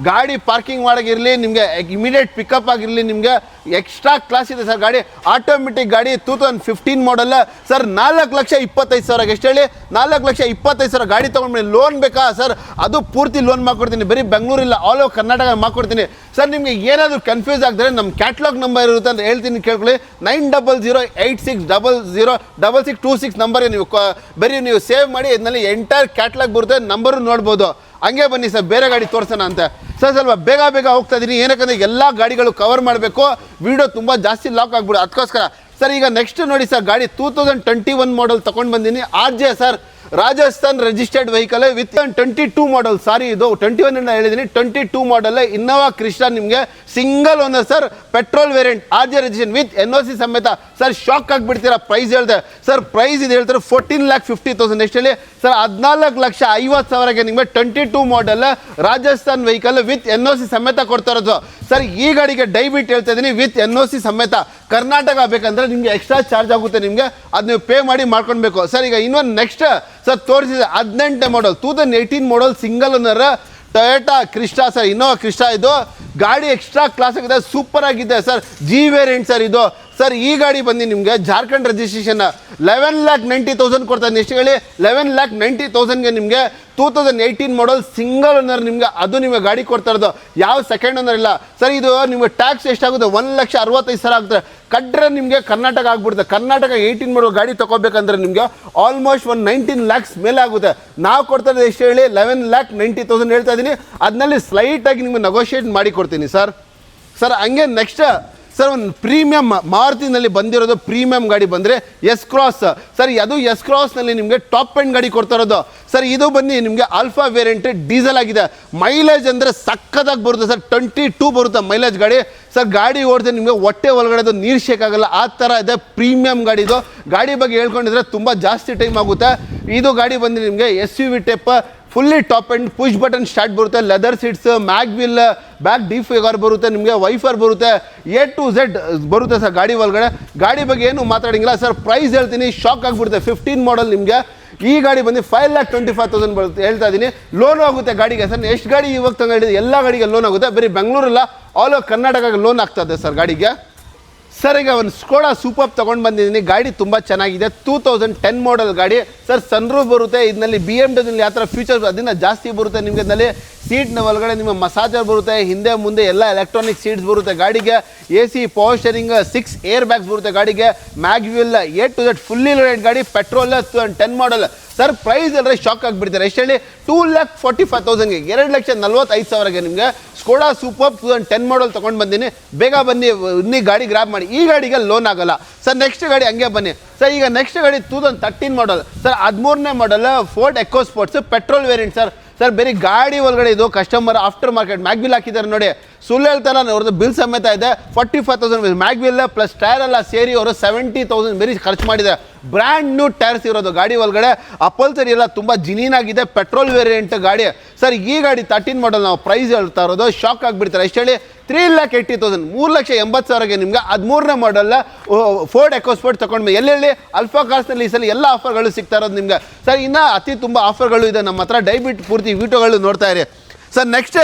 Speaker 2: ಗಾಡಿ ಪಾರ್ಕಿಂಗ್ ಮಾಡೋಗಿರಲಿ, ನಿಮಗೆ ಇಮಿಡಿಯೇಟ್ ಪಿಕಪ್ ಆಗಿರಲಿ, ನಿಮಗೆ ಎಕ್ಸ್ಟ್ರಾ ಕ್ಲಾಸ್ ಇದೆ ಸರ್. ಗಾಡಿ ಆಟೋಮೆಟಿಕ್ ಗಾಡಿ 2015 ಮಾಡಲ್ ಸರ್. 4,25,000 ಎಷ್ಟು ಹೇಳಿ? 4,25,000 ಗಾಡಿ ತೊಗೊಂಡ್ಮೇಲೆ ಲೋನ್ ಬೇಕಾ ಸರ್? ಅದು ಪೂರ್ತಿ ಲೋನ್ ಮಾಡ್ಕೊಡ್ತೀನಿ. ಬರೀ ಬೆಂಗಳೂರಿಲ್ಲ, ಆಲ್ ಓವರ್ ಕರ್ನಾಟಕ ಮಾಡ್ಕೊಡ್ತೀನಿ ಸರ್. ನಿಮಗೆ ಏನಾದರೂ ಕನ್ಫ್ಯೂಸ್ ಆಗಿದ್ರೆ ನಮ್ಮ ಕ್ಯಾಟ್ಲಾಗ್ ನಂಬರ್ ಇರುತ್ತೆ ಅಂತ ಹೇಳ್ತೀನಿ, ಕೇಳ್ಕೊಳ್ಳಿ. 900860006626 ನಂಬರ್ಗೆ ನೀವು ಬರೀ ನೀವು ಸೇವ್ ಮಾಡಿ. ಇದರಲ್ಲಿ ಎಂಟೈರ್ ಕ್ಯಾಟ್ಲಾಗ್ ಬರುತ್ತೆ, ನಂಬರು ನೋಡ್ಬೋದು. ಹಂಗೆ ಬನ್ನಿ ಸರ್, ಬೇರೆ ಗಾಡಿ ತೋರಿಸೋಣ ಅಂತ ಸರ್. ಸ್ವಲ್ಪ ಬೇಗ ಹೋಗ್ತಾ ಇದ್ದೀನಿ, ಏನಕ್ಕಂದ್ರೆ ಎಲ್ಲ ಗಾಡಿಗಳು ಕವರ್ ಮಾಡಬೇಕು, ವಿಡಿಯೋ ತುಂಬ ಜಾಸ್ತಿ ಲಾಕ್ ಆಗ್ಬಿಡು, ಅದಕ್ಕೋಸ್ಕರ ಸರ್. ಈಗ ನೆಕ್ಸ್ಟ್ ನೋಡಿ ಸರ್, ಗಾಡಿ 2021 ಮಾಡಲ್ ತೊಗೊಂಡು ಬಂದೀನಿ. RJ sir, Rajasthan registered vehicle with 22 ಮಾಡಲ್. ಸಾರಿ, ಇದು 21 ಹೇಳಿದ್ದೀನಿ, 22 ಮಾಡಲ್ ಇನ್ನೋವಾ ಕ್ರಿಸ್ಟಾ. ನಿಮಗೆ single owner sir, petrol variant, RJ registration with NOC ಸಮೇತ ಸರ್. ಶಾಕ್ ಆಗಿಬಿಡ್ತೀರಾ ಪ್ರೈಸ್ ಹೇಳಿದೆ ಸರ್. ಪ್ರೈಸ್ ಇದು ಹೇಳ್ತಾರೆ 14,50,000 ಎಷ್ಟು ಹೇಳಿ ಸರ್? 14,50,000ಗೆ ನಿಮಗೆ 22 ಮಾಡಲ್ ರಾಜಸ್ಥಾನ್ ವೆಹಿಕಲ್ ವಿತ್ NOC ಸಮೇತ ಕೊಡ್ತಾ ಇರೋದು ಸರ್. ಈ ಗಾಡಿಗೆ ದಯವಿಟ್ಟು ಹೇಳ್ತಾ ಇದ್ದೀನಿ, ವಿತ್ NOC ಸಮೇತ. ಕರ್ನಾಟಕ ಬೇಕಂದ್ರೆ ನಿಮಗೆ ಎಕ್ಸ್ಟ್ರಾ ಚಾರ್ಜ್ ಆಗುತ್ತೆ, ನಿಮಗೆ ಅದು ನೀವು ಪೇ ಮಾಡಿ ಮಾಡ್ಕೊಳ್ಬೇಕು ಸರ್. ಈಗ ಇನ್ನೊಂದು ನೆಕ್ಸ್ಟ್ ಸರ್ ತೋರಿಸಿದೆ 18 ಮಾಡಲ್ 2018 ಮಾಡಲ್ single owner Toyota Crysta sir. Innova Crysta ಇದು ಗಾಡಿ ಎಕ್ಸ್ಟ್ರಾ ಕ್ಲಾಸ್ ಆಗಿದೆ, ಸೂಪರ್ ಆಗಿದೆ ಸರ್. G ವೇರಿಯಂಟ್ ಸರ್ ಇದು ಸರ್. ಈ ಗಾಡಿ ಬಂದು ನಿಮಗೆ ಜಾರ್ಖಂಡ್ ರಿಜಿಸ್ಟ್ರೇಷನ್ 11,90,000 ಕೊಡ್ತಾನೆ ಎಷ್ಟು ಹೇಳಿ? 11,90,000ಗೆ ನಿಮಗೆ 2018 ಮಾಡಲ್ ಸಿಂಗಲ್ ಓನರ್ ನಿಮಗೆ, ಅದು ನಿಮಗೆ ಗಾಡಿ ಕೊಡ್ತಾ ಇರೋದು. ಯಾವ ಸೆಕೆಂಡ್ ಓನರ್ ಇಲ್ಲ ಸರ್. ಇದು ನಿಮಗೆ ಟ್ಯಾಕ್ಸ್ ಎಷ್ಟಾಗುತ್ತೆ? 1,65,000 ಆಗುತ್ತೆ. ಕಟ್ರೆ ನಿಮಗೆ ಕರ್ನಾಟಕ ಆಗ್ಬಿಡುತ್ತೆ. ಕರ್ನಾಟಕ 18 ಮಾಡಲ್ ಗಾಡಿ ತೊಗೋಬೇಕಂದ್ರೆ ನಿಮಗೆ ಆಲ್ಮೋಸ್ಟ್ 19 lakhs ಮೇಲೆ ಆಗುತ್ತೆ. ನಾವು ಕೊಡ್ತಾ ಇರೋದು ಎಷ್ಟು ಹೇಳಿ? 11,90,000 ಹೇಳ್ತಾ ಇದ್ದೀನಿ. ಅದರಲ್ಲಿ ಸ್ಲೈಟಾಗಿ ನಿಮಗೆ ನೆಗೋಷಿಯೇಟ್ ಮಾಡಿ ಕೊಡ್ತೀನಿ ಸರ್. ಹಂಗೆ ನೆಕ್ಸ್ಟ್ ಸರ್, ಒಂದು ಪ್ರೀಮಿಯಮ್ ಮಾರುತಿನಲ್ಲಿ ಬಂದಿರೋದು ಪ್ರೀಮಿಯಂ ಗಾಡಿ ಬಂದರೆ ಎಸ್ ಕ್ರಾಸ್ ಸರ್. ಅದು ಎಸ್ ಕ್ರಾಸ್ನಲ್ಲಿ ನಿಮಗೆ ಟಾಪ್ ಎಂಡ್ ಗಾಡಿ ಕೊಡ್ತಾ ಇರೋದು ಸರ್. ಇದು ಬನ್ನಿ ನಿಮಗೆ ಆಲ್ಫಾ ವೇರಿಯಂಟ್ ಡೀಸೆಲ್ ಆಗಿದೆ. ಮೈಲೇಜ್ ಅಂದರೆ ಸಕ್ಕತ್ತಾಗಿ ಬರುತ್ತೆ ಸರ್, 22 ಬರುತ್ತೆ ಮೈಲೇಜ್ ಗಾಡಿ ಸರ್. ಗಾಡಿ ಓಡಿದ್ರೆ ನಿಮಗೆ ಹೊಟ್ಟೆ ಒಳಗಡೆ ನೀರು ಶೇಕಾಗಲ್ಲ, ಆ ಥರ ಇದೆ ಪ್ರೀಮಿಯಂ ಗಾಡಿ ಇದು. ಗಾಡಿ ಬಗ್ಗೆ ಹೇಳ್ಕೊಂಡಿದ್ರೆ ತುಂಬ ಜಾಸ್ತಿ ಟೈಮ್ ಆಗುತ್ತೆ. ಇದು ಗಾಡಿ ಬಂದು ನಿಮಗೆ SUV type, fully top end, push button start ಬರುತ್ತೆ, ಲೆದರ್ ಸೀಟ್ಸ್, ಮ್ಯಾಗ್ವಿಲ್, ಬ್ಯಾಕ್ ಡಿಫಿಗರ್ ಬರುತ್ತೆ, ನಿಮಗೆ ವೈಫರ್ ಬರುತ್ತೆ, A to Z ಬರುತ್ತೆ ಸರ್ ಗಾಡಿ ಒಳಗಡೆ. ಗಾಡಿ ಬಗ್ಗೆ ಏನು ಮಾತಾಡೋಂಗಿಲ್ಲ ಸರ್. ಪ್ರೈಸ್ ಹೇಳ್ತೀನಿ, ಶಾಕ್ ಆಗಿಬಿಡುತ್ತೆ. 15 ಮಾಡಲ್ ನಿಮಗೆ ಈ ಗಾಡಿ ಬಂದು 5,25,000 ಬರುತ್ತೆ ಹೇಳ್ತಾ ಇದ್ದೀನಿ. ಲೋನ್ ಆಗುತ್ತೆ ಗಾಡಿಗೆ ಸರ್. ಎಷ್ಟು ಗಾಡಿ ಇವಾಗ ತಗೊಂಡಿದ್ದು? ಎಲ್ಲ ಗಾಡಿಗೆ ಲೋನ್ ಆಗುತ್ತೆ. ಬರೀ ಬೆಂಗಳೂರಲ್ಲ, ಆಲ್ ಓವರ್ ಕರ್ನಾಟಕಕ್ಕೆ ಲೋನ್ ಆಗ್ತದೆ ಸರ್ ಗಾಡಿಗೆ. ಸರ್ ಈಗ ಒಂದು ಸ್ಕೋಡಾ ಸೂಪರ್ ತೊಗೊಂಡು ಬಂದಿದ್ದೀನಿ. ಗಾಡಿ ತುಂಬ ಚೆನ್ನಾಗಿದೆ, 2010 ಮಾಡಲ್ ಗಾಡಿ ಸರ್. ಸನ್ರೂಫ್ ಬರುತ್ತೆ ಇದರಲ್ಲಿ. BMW ಯಾವ ಥರ ಫೀಚರ್ಸ್ ಅದನ್ನು ಜಾಸ್ತಿ ಬರುತ್ತೆ ನಿಮಗೆ. ಇದರಲ್ಲಿ ಸೀಟ್ನ ಒಳಗಡೆ ನಿಮ್ಮ ಮಸಾಜರ್ ಬರುತ್ತೆ, ಹಿಂದೆ ಮುಂದೆ ಎಲ್ಲ ಎಲೆಕ್ಟ್ರಾನಿಕ್ ಸೀಟ್ಸ್ ಬರುತ್ತೆ ಗಾಡಿಗೆ. AC power steering, 6 air bags ಬರುತ್ತೆ ಗಾಡಿಗೆ. Mag wheel, A to Z fully loaded ಗಾಡಿ, ಪೆಟ್ರೋಲ್ 10 ಮಾಡಲ್ ಸರ್. ಪ್ರೈಸ್ ಎಲ್ಲರೂ ಶಾಕ್ ಆಗಿಬಿಡ್ತಾರೆ. ಎಷ್ಟು ಹೇಳಿ? 2,45,000ಗೆ 2,45,000ಗೆ ನಿಮಗೆ ಸ್ಕೋಡಾ ಸೂಪರ್ 2010 ಮಾಡಲ್ ತೊಗೊಂಡು ಬಂದೀನಿ. ಬೇಗ ಬನ್ನಿ, ಇನ್ನೀ ಗಾಡಿ ಗ್ರಾಬ್ ಮಾಡಿ. ಈ ಗಾಡಿಗೆ ಲೋನ್ ಆಗಲ್ಲ ಸರ್. ನೆಕ್ಸ್ಟ್ ಗಾಡಿ ಹಂಗೆ ಬನ್ನಿ ಸರ್. ಈಗ ನೆಕ್ಸ್ಟ್ ಗಾಡಿ 2013 ಮಾಡಲ್ ಸರ್. 13ನೇ model Ford Eco Sports petrol variant sir. ಬರೀ ಗಾಡಿ ಒಳಗಡೆ ಇದು ಕಸ್ಟಮರ್ ಆಫ್ಟರ್ ಮಾರ್ಕೆಟ್ ಮ್ಯಾಗ್ವಿಲ್ ಹಾಕಿದ್ದಾರೆ ನೋಡಿ. ಸುಳ್ಳು ಹೇಳ್ತಾರ, ಅವ್ರದ್ದು ಬಿಲ್ ಸಮೇತ ಇದೆ. 45,000 ಮ್ಯಾಗ್ವಿಲ್ ಪ್ಲಸ್ ಟೈರ್ ಎಲ್ಲ ಸೇರಿ ಅವರು 70,000 ಬೇರೆ ಖರ್ಚು ಮಾಡಿದ್ದಾರೆ. ಬ್ರ್ಯಾಂಡ್ ನ್ಯೂ ಟೈರ್ಸ್ ಇರೋದು ಗಾಡಿ ಒಳಗಡೆ. ಅಪಲ್ಸರಿ ಎಲ್ಲ ತುಂಬ ಜಿನೀನಾಗಿದೆ, ಪೆಟ್ರೋಲ್ ವೇರಿಯಂಟ್ ಗಾಡಿ ಸರ್. ಈ ಗಾಡಿ 13 ಮಾಡಲ್ ನಾವು ಪ್ರೈಸ್ ಹೇಳ್ತಾ ಇರೋದು, ಶಾಕ್ ಆಗಿಬಿಡ್ತಾರೆ. ಎಷ್ಟು ಹೇಳಿ? 3,80,000 3,80,000ಗೆ ನಿಮ್ಗೆ 13ನೇ ಮಾಡಲ್ ಫೋರ್ಡ್ ಎಕೋಸ್ಪೋರ್ಟ್ ತಗೊಂಡ್ಬಂದು. ಎಲ್ಲೆಲ್ಲಿ ಅಲ್ಫಾ ಕಾರ್ಸ್ನಲ್ಲಿ ಈ ಸಲ ಎಲ್ಲ ಆಫರ್ಗಳು ಸಿಗ್ತಾ ಇರೋದು ನಿಮ್ಗೆ ಸರ್. ಇನ್ನೂ ಅತಿ ತುಂಬ ಆಫರ್ಗಳು ಇದೆ ನಮ್ಮ ಹತ್ರ, ದಯವಿಟ್ಟು ಪೂರ್ತಿ ವಿಡಿಯೋಗಳು ನೋಡ್ತಾ ಇರಿ ಸರ್. ನೆಕ್ಸ್ಟ್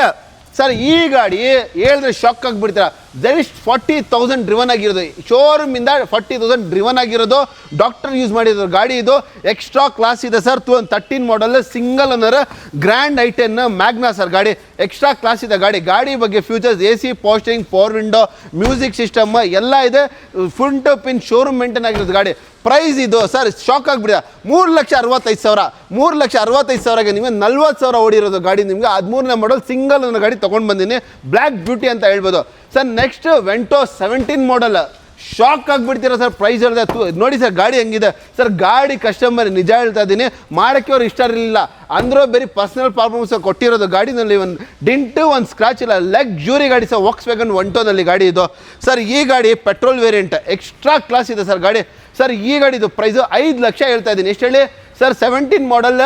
Speaker 2: ಸರ್, ಈ ಗಾಡಿ ಹೇಳಿದ್ರೆ ಶಾಕ್ ಆಗಿಬಿಡ್ತೀರಾ. ಜಸ್ಟ್ 40,000 ಡ್ರಿವನ್ ಆಗಿರೋದು, ಶೋರೂಮಿಂದ 40,000 ಡ್ರಿವನ್ ಆಗಿರೋದು. ಡಾಕ್ಟರ್ ಯೂಸ್ ಮಾಡಿದ್ರು ಗಾಡಿ. ಇದು ಎಕ್ಸ್ಟ್ರಾ ಕ್ಲಾಸ್ ಇದೆ sir. 13 model single owner Grand i ten Magna sir. ಗಾಡಿ ಎಕ್ಸ್ಟ್ರಾ ಕ್ಲಾಸ್ ಇದೆ ಗಾಡಿ ಬಗ್ಗೆ features AC power steering, power window, music system ಎಲ್ಲ ಇದೆ. Full to pin showroom maintain ಆಗಿರೋದು ಗಾಡಿ. ಪ್ರೈಸ್ ಇದು ಸರ್ ಶಾಕ್ ಆಗಿಬಿಡಿದೆ. 3,65,000 3,65,000ಗೆ ನಿಮಗೆ 40,000 ಓಡಿರೋದು ಗಾಡಿ. ನಿಮಗೆ 13ನೇ ಮಾಡಲ್ ಸಿಂಗಲ್ ಓನರ್ ಗಾಡಿ ತೊಗೊಂಡು ಬಂದೀನಿ. ಬ್ಲ್ಯಾಕ್ ಬ್ಯೂಟಿ ಅಂತ ಹೇಳ್ಬೋದು ಸರ್. ನೆಕ್ಸ್ಟ್ ವೆಂಟೋ 17 ಮಾಡಲ್. ಶಾಕ್ ಆಗಿಬಿಡ್ತೀರಾ ಸರ್ ಪ್ರೈಸ್ ಹೇಳಿದೆ. ನೋಡಿ ಸರ್ ಗಾಡಿ ಹೆಂಗಿದೆ ಸರ್. ಗಾಡಿ ಕಸ್ಟಮರ್ ನಿಜ ಹೇಳ್ತಾ ಇದ್ದೀನಿ, ಮಾಡೋಕ್ಕೆ ಅವ್ರು ಇಷ್ಟ ಇರಲಿಲ್ಲ ಅಂದರೂ ಬೇರೆ ಪರ್ಸನಲ್ ಪ್ರಾಬ್ಲಮ್ಸ್ ಕೊಟ್ಟಿರೋದು. ಗಾಡಿನಲ್ಲಿ ಒಂದು ಡಿಂಟು, ಒಂದು ಸ್ಕ್ರಾಚ್ ಇಲ್ಲ. ಲಕ್ಸುರಿ ಗಾಡಿ ಸರ್. ವೋಕ್ಸ್ವ್ಯಾಗನ್ ವೆಂಟೋನಲ್ಲಿ ಗಾಡಿ ಇದು ಸರ್. ಈ ಗಾಡಿ ಪೆಟ್ರೋಲ್ ವೇರಿಯಂಟ್ ಎಕ್ಸ್ಟ್ರಾ ಕ್ಲಾಸ್ ಇದೆ ಸರ್ ಗಾಡಿ ಸರ್. ಈ ಗಾಡಿದು ಪ್ರೈಸು 5 ಲಕ್ಷ ಹೇಳ್ತಾ ಇದ್ದೀನಿ. ಎಷ್ಟು ಹೇಳಿ ಸರ್? 17 ಮಾಡಲ್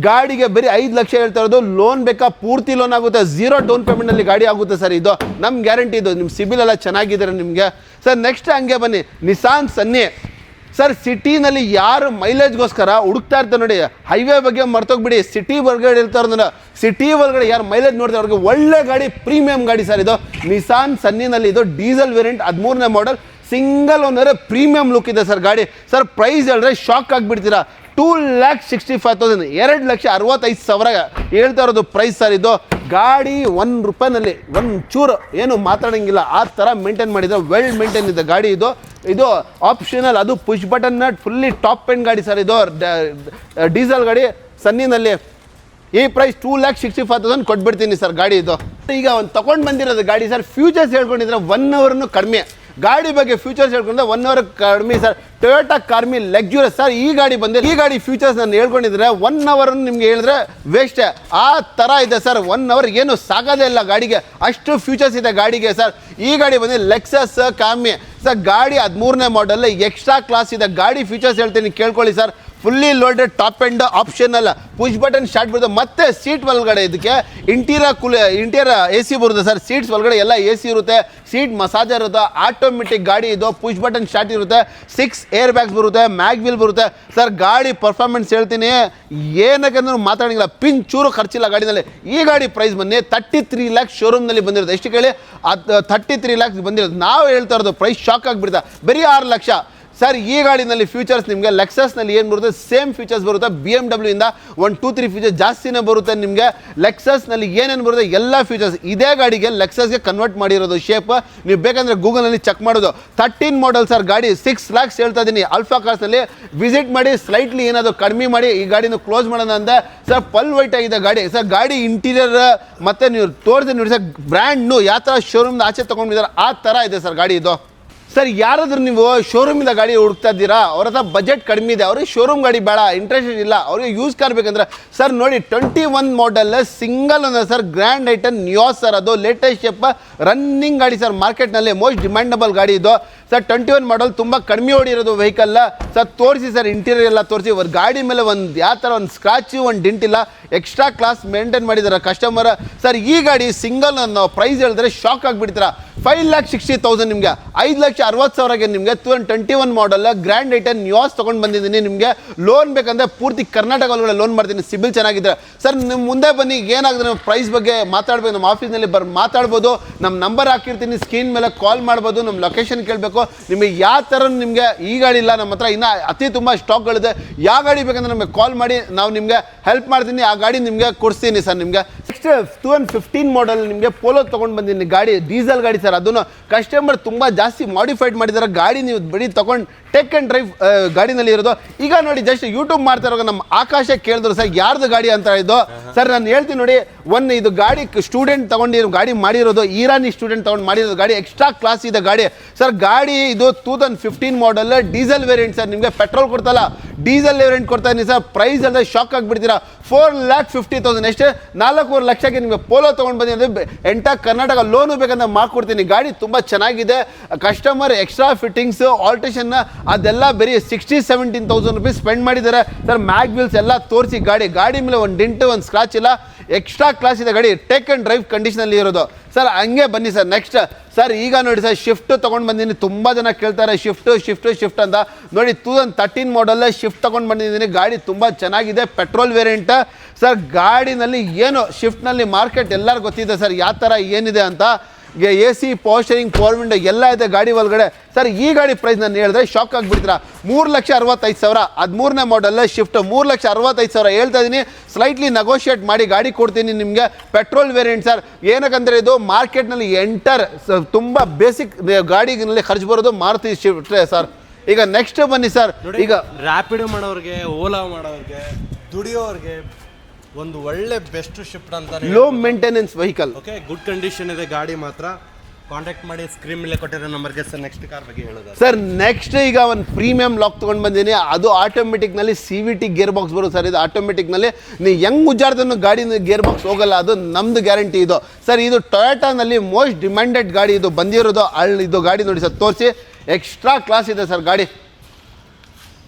Speaker 2: ಗಾಡಿಗೆ ಬರೀ 5 ಲಕ್ಷ ಹೇಳ್ತಾ ಇರೋದು. ಲೋನ್ ಬೇಕಾ? ಪೂರ್ತಿ ಲೋನ್ ಆಗುತ್ತೆ, 0 ಡೌನ್ ಪೇಮೆಂಟಲ್ಲಿ ಗಾಡಿ ಆಗುತ್ತೆ ಸರ್. ಇದು ನಮ್ಮ ಗ್ಯಾರಂಟಿ. ಇದು ನಿಮ್ಮ ಸಿಬಿಲ್ ಎಲ್ಲ ಚೆನ್ನಾಗಿದ್ದಾರೆ ನಿಮಗೆ ಸರ್. ನೆಕ್ಸ್ಟ್ ಹಂಗೆ ಬನ್ನಿ, ನಿಸಾನ್ ಸನ್ನಿ ಸರ್ ಸಿಟಿನಲ್ಲಿ ಯಾರು ಮೈಲೇಜ್ಗೋಸ್ಕರ ಹುಡುಕ್ತಾ ಇರ್ತಾರೆ ನೋಡಿ, ಹೈವೇ ಬಗ್ಗೆ ಮರ್ತೋಗ್ಬಿಡಿ, ಸಿಟಿ ಒಳಗಡೆ ಇರ್ತಾರೆ, ಸಿಟಿ ಒಳಗಡೆ ಯಾರು ಮೈಲೇಜ್ ನೋಡ್ತಾರೆ ಅವ್ರಿಗೆ ಒಳ್ಳೆ ಗಾಡಿ, ಪ್ರೀಮಿಯಂ ಗಾಡಿ ಸರ್ ಇದು. ನಿಸಾನ್ ಸನ್ನಿನಲ್ಲಿ ಇದು ಡೀಸೆಲ್ ವೇರಿಯಂಟ್ 13ನೇ model, single owner, premium look ಇದೆ ಸರ್ ಗಾಡಿ. ಸರ್ ಪ್ರೈಸ್ ಹೇಳಿದ್ರೆ ಶಾಕ್ ಆಗಿಬಿಡ್ತೀರಾ. 2,65,000, 2,65,000 ಹೇಳ್ತಾ ಇರೋದು ಪ್ರೈಸ್ ಸರ್. ಇದು ಗಾಡಿ ₹1 ಒಂದು ಚೂರು ಏನು ಮಾತಾಡೋಂಗಿಲ್ಲ, ಆ ಥರ ಮೇಂಟೈನ್ ಮಾಡಿದ್ರೆ, ವೆಲ್ ಮೇಂಟೈನ್ ಇದೆ ಗಾಡಿ ಇದು. ಇದು ಆಪ್ಷನಲ್, ಅದು push button fully top end ಗಾಡಿ ಸರ್. ಇದು ಡೀಸೆಲ್ ಗಾಡಿ ಸನ್ನಿನಲ್ಲಿ. ಈ ಪ್ರೈಸ್ 2,65,000 ಕೊಟ್ಬಿಡ್ತೀನಿ ಸರ್ ಗಾಡಿ ಇದು. ಈಗ ಒಂದು ತೊಗೊಂಡು ಬಂದಿರೋದು ಗಾಡಿ ಸರ್, ಫ್ಯೂಚರ್ಸ್ ಹೇಳ್ಕೊಂಡಿದ್ರೆ 1 ಅವರ್ನು ಕಡಿಮೆ. ಗಾಡಿ ಬಗ್ಗೆ ಫ್ಯೂಚರ್ಸ್ ಹೇಳ್ಕೊಂಡ್ರೆ 1 ಅವರ್ ಕಡಿಮೆ ಸರ್. ಟೊಯೋಟಾ ಕಾರ್ಮಿ ಲಕ್ಸುರಿಯಸ್ ಸರ್. ಈ ಗಾಡಿ ಬಂದಿದೆ, ಈ ಗಾಡಿ ಫ್ಯೂಚರ್ಸ್ ನಾನು ಹೇಳ್ಕೊಂಡಿದ್ರೆ 1 ಅವರ್ ನಿಮ್ಗೆ ಹೇಳಿದ್ರೆ ವೇಸ್ಟೇ, ಆ ಥರ ಇದೆ ಸರ್. 1 ಅವರ್ ಏನು ಸಾಗೋದೇ ಇಲ್ಲ ಗಾಡಿಗೆ, ಅಷ್ಟು ಫ್ಯೂಚರ್ಸ್ ಇದೆ ಗಾಡಿಗೆ ಸರ್. ಈ ಗಾಡಿ ಬಂದು ಲೆಕ್ಸಸ್ ಕಾರ್ಮಿ ಸರ್. ಗಾಡಿ 13ನೇ ಮಾಡೆಲ್, ಎಕ್ಸ್ಟ್ರಾ ಕ್ಲಾಸ್ ಇದೆ ಗಾಡಿ. ಫ್ಯೂಚರ್ಸ್ ಹೇಳ್ತೀನಿ ಕೇಳ್ಕೊಳ್ಳಿ sir. Fully loaded top end optional, push button start ಬರುತ್ತೆ. ಮತ್ತೆ ಸೀಟ್ ಒಳಗಡೆ ಇದಕ್ಕೆ ಇಂಟೀರಿಯರ್ AC ಬರುತ್ತೆ ಸರ್. ಸೀಟ್ಸ್ ಒಳಗಡೆ ಎಲ್ಲ AC ಇರುತ್ತೆ, ಸೀಟ್ ಮಸಾಜರ್ ಇರುತ್ತೆ, ಆಟೋಮೆಟಿಕ್ ಗಾಡಿ ಇದು, ಪುಷ್ ಬಟನ್ ಸ್ಟಾರ್ಟ್ ಇರುತ್ತೆ, 6 ಏರ್ ಬ್ಯಾಗ್ಸ್ ಬರುತ್ತೆ, ಮ್ಯಾಗ್ ವೀಲ್ ಬರುತ್ತೆ ಸರ್. ಗಾಡಿ ಪರ್ಫಾರ್ಮೆನ್ಸ್ ಹೇಳ್ತೀನಿ, ಏನಕ್ಕೆ ಮಾತಾಡಿಲ್ಲ, ಪಿನ್ ಚೂರು ಖರ್ಚಿಲ್ಲ ಗಾಡಿನಲ್ಲಿ. ಈ ಗಾಡಿ ಪ್ರೈಸ್ ಬಂದು 33 lakhs ಶೋರೂಮ್ನಲ್ಲಿ ಬಂದಿರೋದು. ಎಷ್ಟು ಕೇಳಿ, 33 lakhs ಬಂದಿರೋದು. ನಾವು ಹೇಳ್ತಾ ಇರೋದು ಪ್ರೈಸ್ ಶಾಕ್ ಆಗಿಬಿಡ್ತಾ, ಬರೀ 6 ಲಕ್ಷ ಸರ್. ಈ ಗಾಡಿನಲ್ಲಿ ಫ್ಯೂಚರ್ಸ್ ನಿಮಗೆ ಲೆಕ್ಸಸ್ನಲ್ಲಿ ಏನು ಬರುತ್ತೆ, ಸೇಮ್ ಫೀಚರ್ಸ್ ಬರುತ್ತೆ. BMW ಇಂದ 1, 2, 3 ಫೀಚರ್ಸ್ ಜಾಸ್ತಿನೇ ಬರುತ್ತೆ ನಿಮಗೆ. ಲೆಕ್ಸಸ್ನಲ್ಲಿ ಏನೇನು ಬರುತ್ತೆ ಎಲ್ಲ ಫೀಚರ್ಸ್ ಇದೇ ಗಾಡಿಗೆ ಲೆಕ್ಸಸ್ಗೆ ಕನ್ವರ್ಟ್ ಮಾಡಿರೋದು ಶೇಪ್. ನೀವು ಬೇಕಂದರೆ ಗೂಗಲ್ನಲ್ಲಿ ಚೆಕ್ ಮಾಡೋದು. 13 ಮಾಡೆಲ್ ಸರ್ ಗಾಡಿ, 6 lakhs ಹೇಳ್ತಾ ಇದ್ದೀನಿ. ಅಲ್ಫಾ ಕಾರ್ಸ್ನಲ್ಲಿ ವಿಸಿಟ್ ಮಾಡಿ, ಸ್ಲೈಟ್ಲಿ ಏನಾದರೂ ಕಡಿಮೆ ಮಾಡಿ ಈ ಗಾಡಿನ ಕ್ಲೋಸ್ ಮಾಡೋಣ ಅಂದೆ ಸರ್. ಪಲ್ ವೈಟ್ ಆಗಿದೆ ಗಾಡಿ ಸರ್. ಗಾಡಿ ಇಂಟೀರಿಯರ್ ಮತ್ತು ನೀವು ತೋರಿಸಿ ನೋಡಿ ಸರ್, ಬ್ರ್ಯಾಂಡ್ ನ್ಯೂ, ಯಾವ ಥರ ಶೋರೂಮ್ನ ಆಚೆ ತೊಗೊಂಡಿದ್ದಾರೆ ಆ ಥರ ಇದೆ ಸರ್ ಗಾಡಿ ಇದು. ಸರ್ ಯಾರಾದ್ರೂ ನೀವು ಶೋರೂಮಿಂದ ಗಾಡಿ ಹುಡುಕ್ತಾ ಇದ್ದೀರಾ, ಅವ್ರ ಹತ್ರ ಬಜೆಟ್ ಕಡಿಮೆ ಇದೆ, ಅವ್ರಿಗೆ ಶೋರೂಮ್ ಗಾಡಿ ಬೇಡ, ಇಂಟ್ರೆಸ್ಟ್ ಇಲ್ಲ, ಅವ್ರಿಗೆ ಯೂಸ್ ಕಾರ್ ಬೇಕಂದ್ರೆ ಸರ್ ನೋಡಿ 21 ಮಾಡೆಲ್ ಸಿಂಗಲ್ ಅಂದ್ರೆ sir, grand i ten Niyas sir. ಅದು ಲೇಟೆಸ್ಟ್ ಶೇಪ್ ರನ್ನಿಂಗ್ ಗಾಡಿ ಸರ್, ಮಾರ್ಕೆಟ್ನಲ್ಲಿ ಮೋಸ್ಟ್ ಡಿಮ್ಯಾಂಡಬಲ್ ಗಾಡಿ ಇದು ಸರ್. 21 ಮಾಡೆಲ್, ತುಂಬ ಕಡಿಮೆ ಓಡಿರೋದು ವೆಹಿಕಲ್ ಸರ್. ತೋರಿಸಿ ಸರ್, ಇಂಟೀರಿಯರ್ ಎಲ್ಲ ತೋರಿಸಿ. ಗಾಡಿ ಮೇಲೆ ಒಂದು ಯಾವ ಥರ ಒಂದು ಸ್ಕ್ರಾಚು, ಒಂದು ಡಿಂಟ್ ಇಲ್ಲ, ಎಕ್ಸ್ಟ್ರಾ ಕ್ಲಾಸ್ ಮೇಂಟೈನ್ ಮಾಡಿದ್ದಾರೆ ಕಸ್ಟಮರ್ ಸರ್. ಈ ಗಾಡಿ ಸಿಂಗಲ್ ನಾವು ಪ್ರೈಸ್ ಹೇಳಿದ್ರೆ ಶಾಕ್ ಆಗಿಬಿಡ್ತೀರಾ. 5,60,000 ನಿಮಗೆ, 5,60,000ಗೆ ನಿಮಗೆ 2021 ಮಾಡೆಲ್ ಗ್ರ್ಯಾಂಡ್ ಐಟನ್ ನಿಯಾಸ್ ತೊಗೊಂಡು ಬಂದಿದ್ದೀನಿ. ನಿಮಗೆ ಲೋನ್ ಬೇಕಂದರೆ ಪೂರ್ತಿ ಕರ್ನಾಟಕ ಒಳಗಡೆ ಲೋನ್ ಮಾಡ್ತೀನಿ, ಸಿಬಿಲ್ ಚೆನ್ನಾಗಿದ್ರೆ ಸರ್. ನಿಮ್ಮ ಮುಂದೆ ಬನ್ನಿ, ಏನಾಗಿದೆ ನಮ್ಮ ಪ್ರೈಸ್ ಬಗ್ಗೆ ಮಾತಾಡ್ಬೇಕು, ನಮ್ಮ ಆಫೀಸ್ನಲ್ಲಿ ಮಾತಾಡ್ಬೋದು. ನಮ್ಮ ನಂಬರ್ ಹಾಕಿರ್ತೀನಿ, ಸ್ಕ್ರೀನ್ ಮೇಲೆ ಕಾಲ್ ಮಾಡ್ಬೋದು, ನಮ್ಮ ಲೊಕೇಶನ್ ಕೇಳಬೇಕು. ನಿಮಗೆ ಯಾವ ಥರ ನಿಮಗೆ ಈ ಗಾಡಿ ಇಲ್ಲ, ನಮ್ಮ ಹತ್ರ ಇನ್ನೂ ಅತಿ ತುಂಬ ಸ್ಟಾಕ್ಗಳಿದೆ. ಯಾವ ಗಾಡಿ ಬೇಕಂದ್ರೆ ನಮಗೆ ಕಾಲ್ ಮಾಡಿ, ನಾವು ನಿಮಗೆ ಹೆಲ್ಪ್ ಮಾಡ್ತೀನಿ, ಆ ಗಾಡಿ ನಿಮಗೆ ಕೊಡಿಸ್ತೀನಿ ಸರ್. ನಿಮಗೆ ನೆಕ್ಸ್ಟ್ 2015 ಮಾಡೆಲ್ ನಿಮಗೆ ಪೋಲೋ ತೊಗೊಂಡು ಬಂದಿದ್ದೀನಿ ಗಾಡಿ, ಡೀಸೆಲ್ ಗಾಡಿ ಸರ್. ಅದನ್ನು ಕಸ್ಟಮರ್ ತುಂಬ ಜಾಸ್ತಿ ಮಾಡಿಫೈಡ್ ಮಾಡಿದ್ದಾರೆ ಗಾಡಿ. ನೀವು ಬರೀ ತೊಗೊಂಡು ಟೇಕ್ ಆ್ಯಂಡ್ ಡ್ರೈವ್ ಗಾಡಿನಲ್ಲಿ ಇರೋದು. ಈಗ ನೋಡಿ, ಜಸ್ಟ್ ಯೂಟ್ಯೂಬ್ ಮಾಡ್ತಾ ಇರೋ ನಮ್ಮ ಆಕಾಶ ಕೇಳಿದ್ರು ಸರ್ ಯಾರ್ದು ಗಾಡಿ ಅಂತ ಇದು ಸರ್. ನಾನು ಹೇಳ್ತೀನಿ ನೋಡಿ, ಇದು ಗಾಡಿ ಸ್ಟೂಡೆಂಟ್ ತೊಗೊಂಡಿರೋ ಗಾಡಿ ಮಾಡಿರೋದು, ಇರಾನಿ ಸ್ಟೂಡೆಂಟ್ ತೊಗೊಂಡು ಮಾಡಿರೋದು ಗಾಡಿ. ಎಕ್ಸ್ಟ್ರಾ ಕ್ಲಾಸ್ ಇದೆ ಗಾಡಿ ಸರ್. ಗಾಡಿ ಇದು 2015 ಮಾಡೆಲ್ ಡೀಸೆಲ್ ವೇರಿಯಂಟ್ ಸರ್. ನಿಮಗೆ ಪೆಟ್ರೋಲ್ ಕೊಡ್ತಲ್ಲ, ಡೀಸೆಲ್ ವೇರಿಯಂಟ್ ಕೊಡ್ತಾ ಇದ್ದೀನಿ ಸರ್. ಪ್ರೈಸ್ ಅಂದರೆ ಶಾಕ್ ಆಗಿಬಿಡ್ತೀರಾ. 4,50,000 ಎಷ್ಟೇ, 4.5 ಲಕ್ಷಕ್ಕೆ ನಿಮಗೆ ಪೋಲೋ ತೊಗೊಂಡು ಬಂದಿದ್ದು. ಎಂಟರ್ ಕರ್ನಾಟಕ ಲೋನು ಬೇಕಂದ್ರೆ ಮಾಡ್ಕೊಡ್ತೀನಿ. ಗಾಡಿ ತುಂಬ ಚೆನ್ನಾಗಿದೆ. ಕಸ್ಟಮರ್ ಎಕ್ಸ್ಟ್ರಾ ಫಿಟ್ಟಿಂಗ್ಸ್, ಆಲ್ಟ್ರೇಷನ್ ಅದೆಲ್ಲ ಬರೀ 16,000-17,000 ರೂಪೀಸ್ ಸ್ಪೆಂಡ್ ಮಾಡಿದ್ದಾರೆ ಸರ್. ಮ್ಯಾಗ್ ವೀಲ್ಸ್ ಎಲ್ಲ ತೋರಿಸಿ ಗಾಡಿ ಮೇಲೆ ಒಂದು ಡಿಂಟ್, ಒಂದು ಸ್ಕ್ರಾಚ್ ಇಲ್ಲ, ಎಕ್ಸ್ಟ್ರಾ ಕ್ಲಾಸ್ ಇದೆ ಗಾಡಿ. ಟೇಕ್ ಆ್ಯಂಡ್ ಡ್ರೈವ್ ಕಂಡೀಷನಲ್ಲಿ ಇರೋದು ಸರ್. ಹಂಗೆ ಬನ್ನಿ ಸರ್. ನೆಕ್ಸ್ಟ್ ಸರ್, ಈಗ ನೋಡಿ ಸರ್, ಶಿಫ್ಟ್ ತೊಗೊಂಡು ಬಂದಿದ್ದೀನಿ. ತುಂಬ ಜನ ಕೇಳ್ತಾರೆ ಶಿಫ್ಟ್ ಅಂತ. ನೋಡಿ 2013 ಮಾಡೆಲ್ ಶಿಫ್ಟ್ ತೊಗೊಂಡು ಬಂದಿದ್ದೀನಿ. ಗಾಡಿ ತುಂಬ ಚೆನ್ನಾಗಿದೆ, ಪೆಟ್ರೋಲ್ ವೇರಿಯಂಟ್ ಸರ್. ಗಾಡಿನಲ್ಲಿ ಏನು ಶಿಫ್ಟ್ನಲ್ಲಿ ಮಾರ್ಕೆಟ್ ಎಲ್ಲರಿಗೂ ಗೊತ್ತಿದೆ ಸರ್, ಯಾವ ಥರ ಏನಿದೆ ಅಂತ. AC, power steering, power window ಎಲ್ಲ ಇದೆ ಗಾಡಿ ಒಳಗಡೆ ಸರ್. ಈ ಗಾಡಿ ಪ್ರೈಸ್ ನಾನು ಹೇಳಿದ್ರೆ ಶಾಕ್ ಆಗಿಬಿಡ್ತೀರಾ. 3,65,000, 13ನೇ ಮಾಡೆಲ್ ಶಿಫ್ಟ್, 3,65,000 ಹೇಳ್ತಾ ಇದ್ದೀನಿ. ಸ್ಲೈಟ್ಲಿ ನೆಗೋಷಿಯೇಟ್ ಮಾಡಿ ಗಾಡಿ ಕೊಡ್ತೀನಿ ನಿಮಗೆ. Petrol variant sir. ಏನಕ್ಕಂದರೆ ಇದು ಮಾರ್ಕೆಟ್ನಲ್ಲಿ ತುಂಬ ಬೇಸಿಕ್ ಗಾಡಿನಲ್ಲಿ ಖರ್ಚು ಬರೋದು ಮಾರುತಿ ಶಿಫ್ಟ್ ಸರ್. ಈಗ ನೆಕ್ಸ್ಟ್ ಬನ್ನಿ ಸರ್. ಈಗ
Speaker 1: ರ್ಯಾಪಿಡೋ ಮಾಡೋರಿಗೆ, ಓಲಾ ಮಾಡೋರಿಗೆ, ದುಡಿಯೋರಿಗೆ ಒಂದು ಒಳ್ಳೆ ಬೆಸ್ಟ್ ಶಿಫ್ಟ್ ಅಂತ.
Speaker 2: Low maintenance vehicle.
Speaker 1: Okay, good condition ಇದೆ ಗಾಡಿ ಮಾತ್ರ. ಕಾಂಟ್ಯಾಕ್ಟ್ ಮಾಡಿ, ಸ್ಕ್ರೀನ್ ಮೇಲೆ ಕೊಟ್ಟಿರೋ ನಂಬರ್ಗೆ ಸರ್. ನೆಕ್ಸ್ಟ್ ಕಾರ್ ಬಗ್ಗೆ ಹೇಳೋದು
Speaker 2: ಸರ್, ನೆಕ್ಸ್ಟ್ ಈಗ ಒಂದು ಪ್ರೀಮಿಯಂ ಲಾಕ್ ತೊಗೊಂಡು ಬಂದೀನಿ. ಅದು ಆಟೋಮೆಟಿಕ್ನಲ್ಲಿ CVT ಗೇರ್ ಬಾಕ್ಸ್ ಬರುತ್ತೆ ಸರ್. ಇದು ಆಟೋಮೆಟಿಕ್ನಲ್ಲಿ ನೀವು ಹೆಂಗ್ ಉಜ್ಜಾಡ್ದನ್ನು ಗಾಡಿ ಗೇರ್ ಬಾಕ್ಸ್ ಹೋಗಲ್ಲ, ಅದು ನಮ್ದು ಗ್ಯಾರಂಟಿ ಇದು ಸರ್. ಇದು ಟೊಯೋಟಾನಲ್ಲಿ ಮೋಸ್ಟ್ ಡಿಮ್ಯಾಂಡೆಡ್ ಗಾಡಿ ಇದು ಬಂದಿರೋದು. ಇದು ಗಾಡಿ ನೋಡಿ ಸರ್, ತೋರಿಸಿ. ಎಕ್ಸ್ಟ್ರಾ ಕ್ಲಾಸ್ ಇದೆ ಸರ್ ಗಾಡಿ.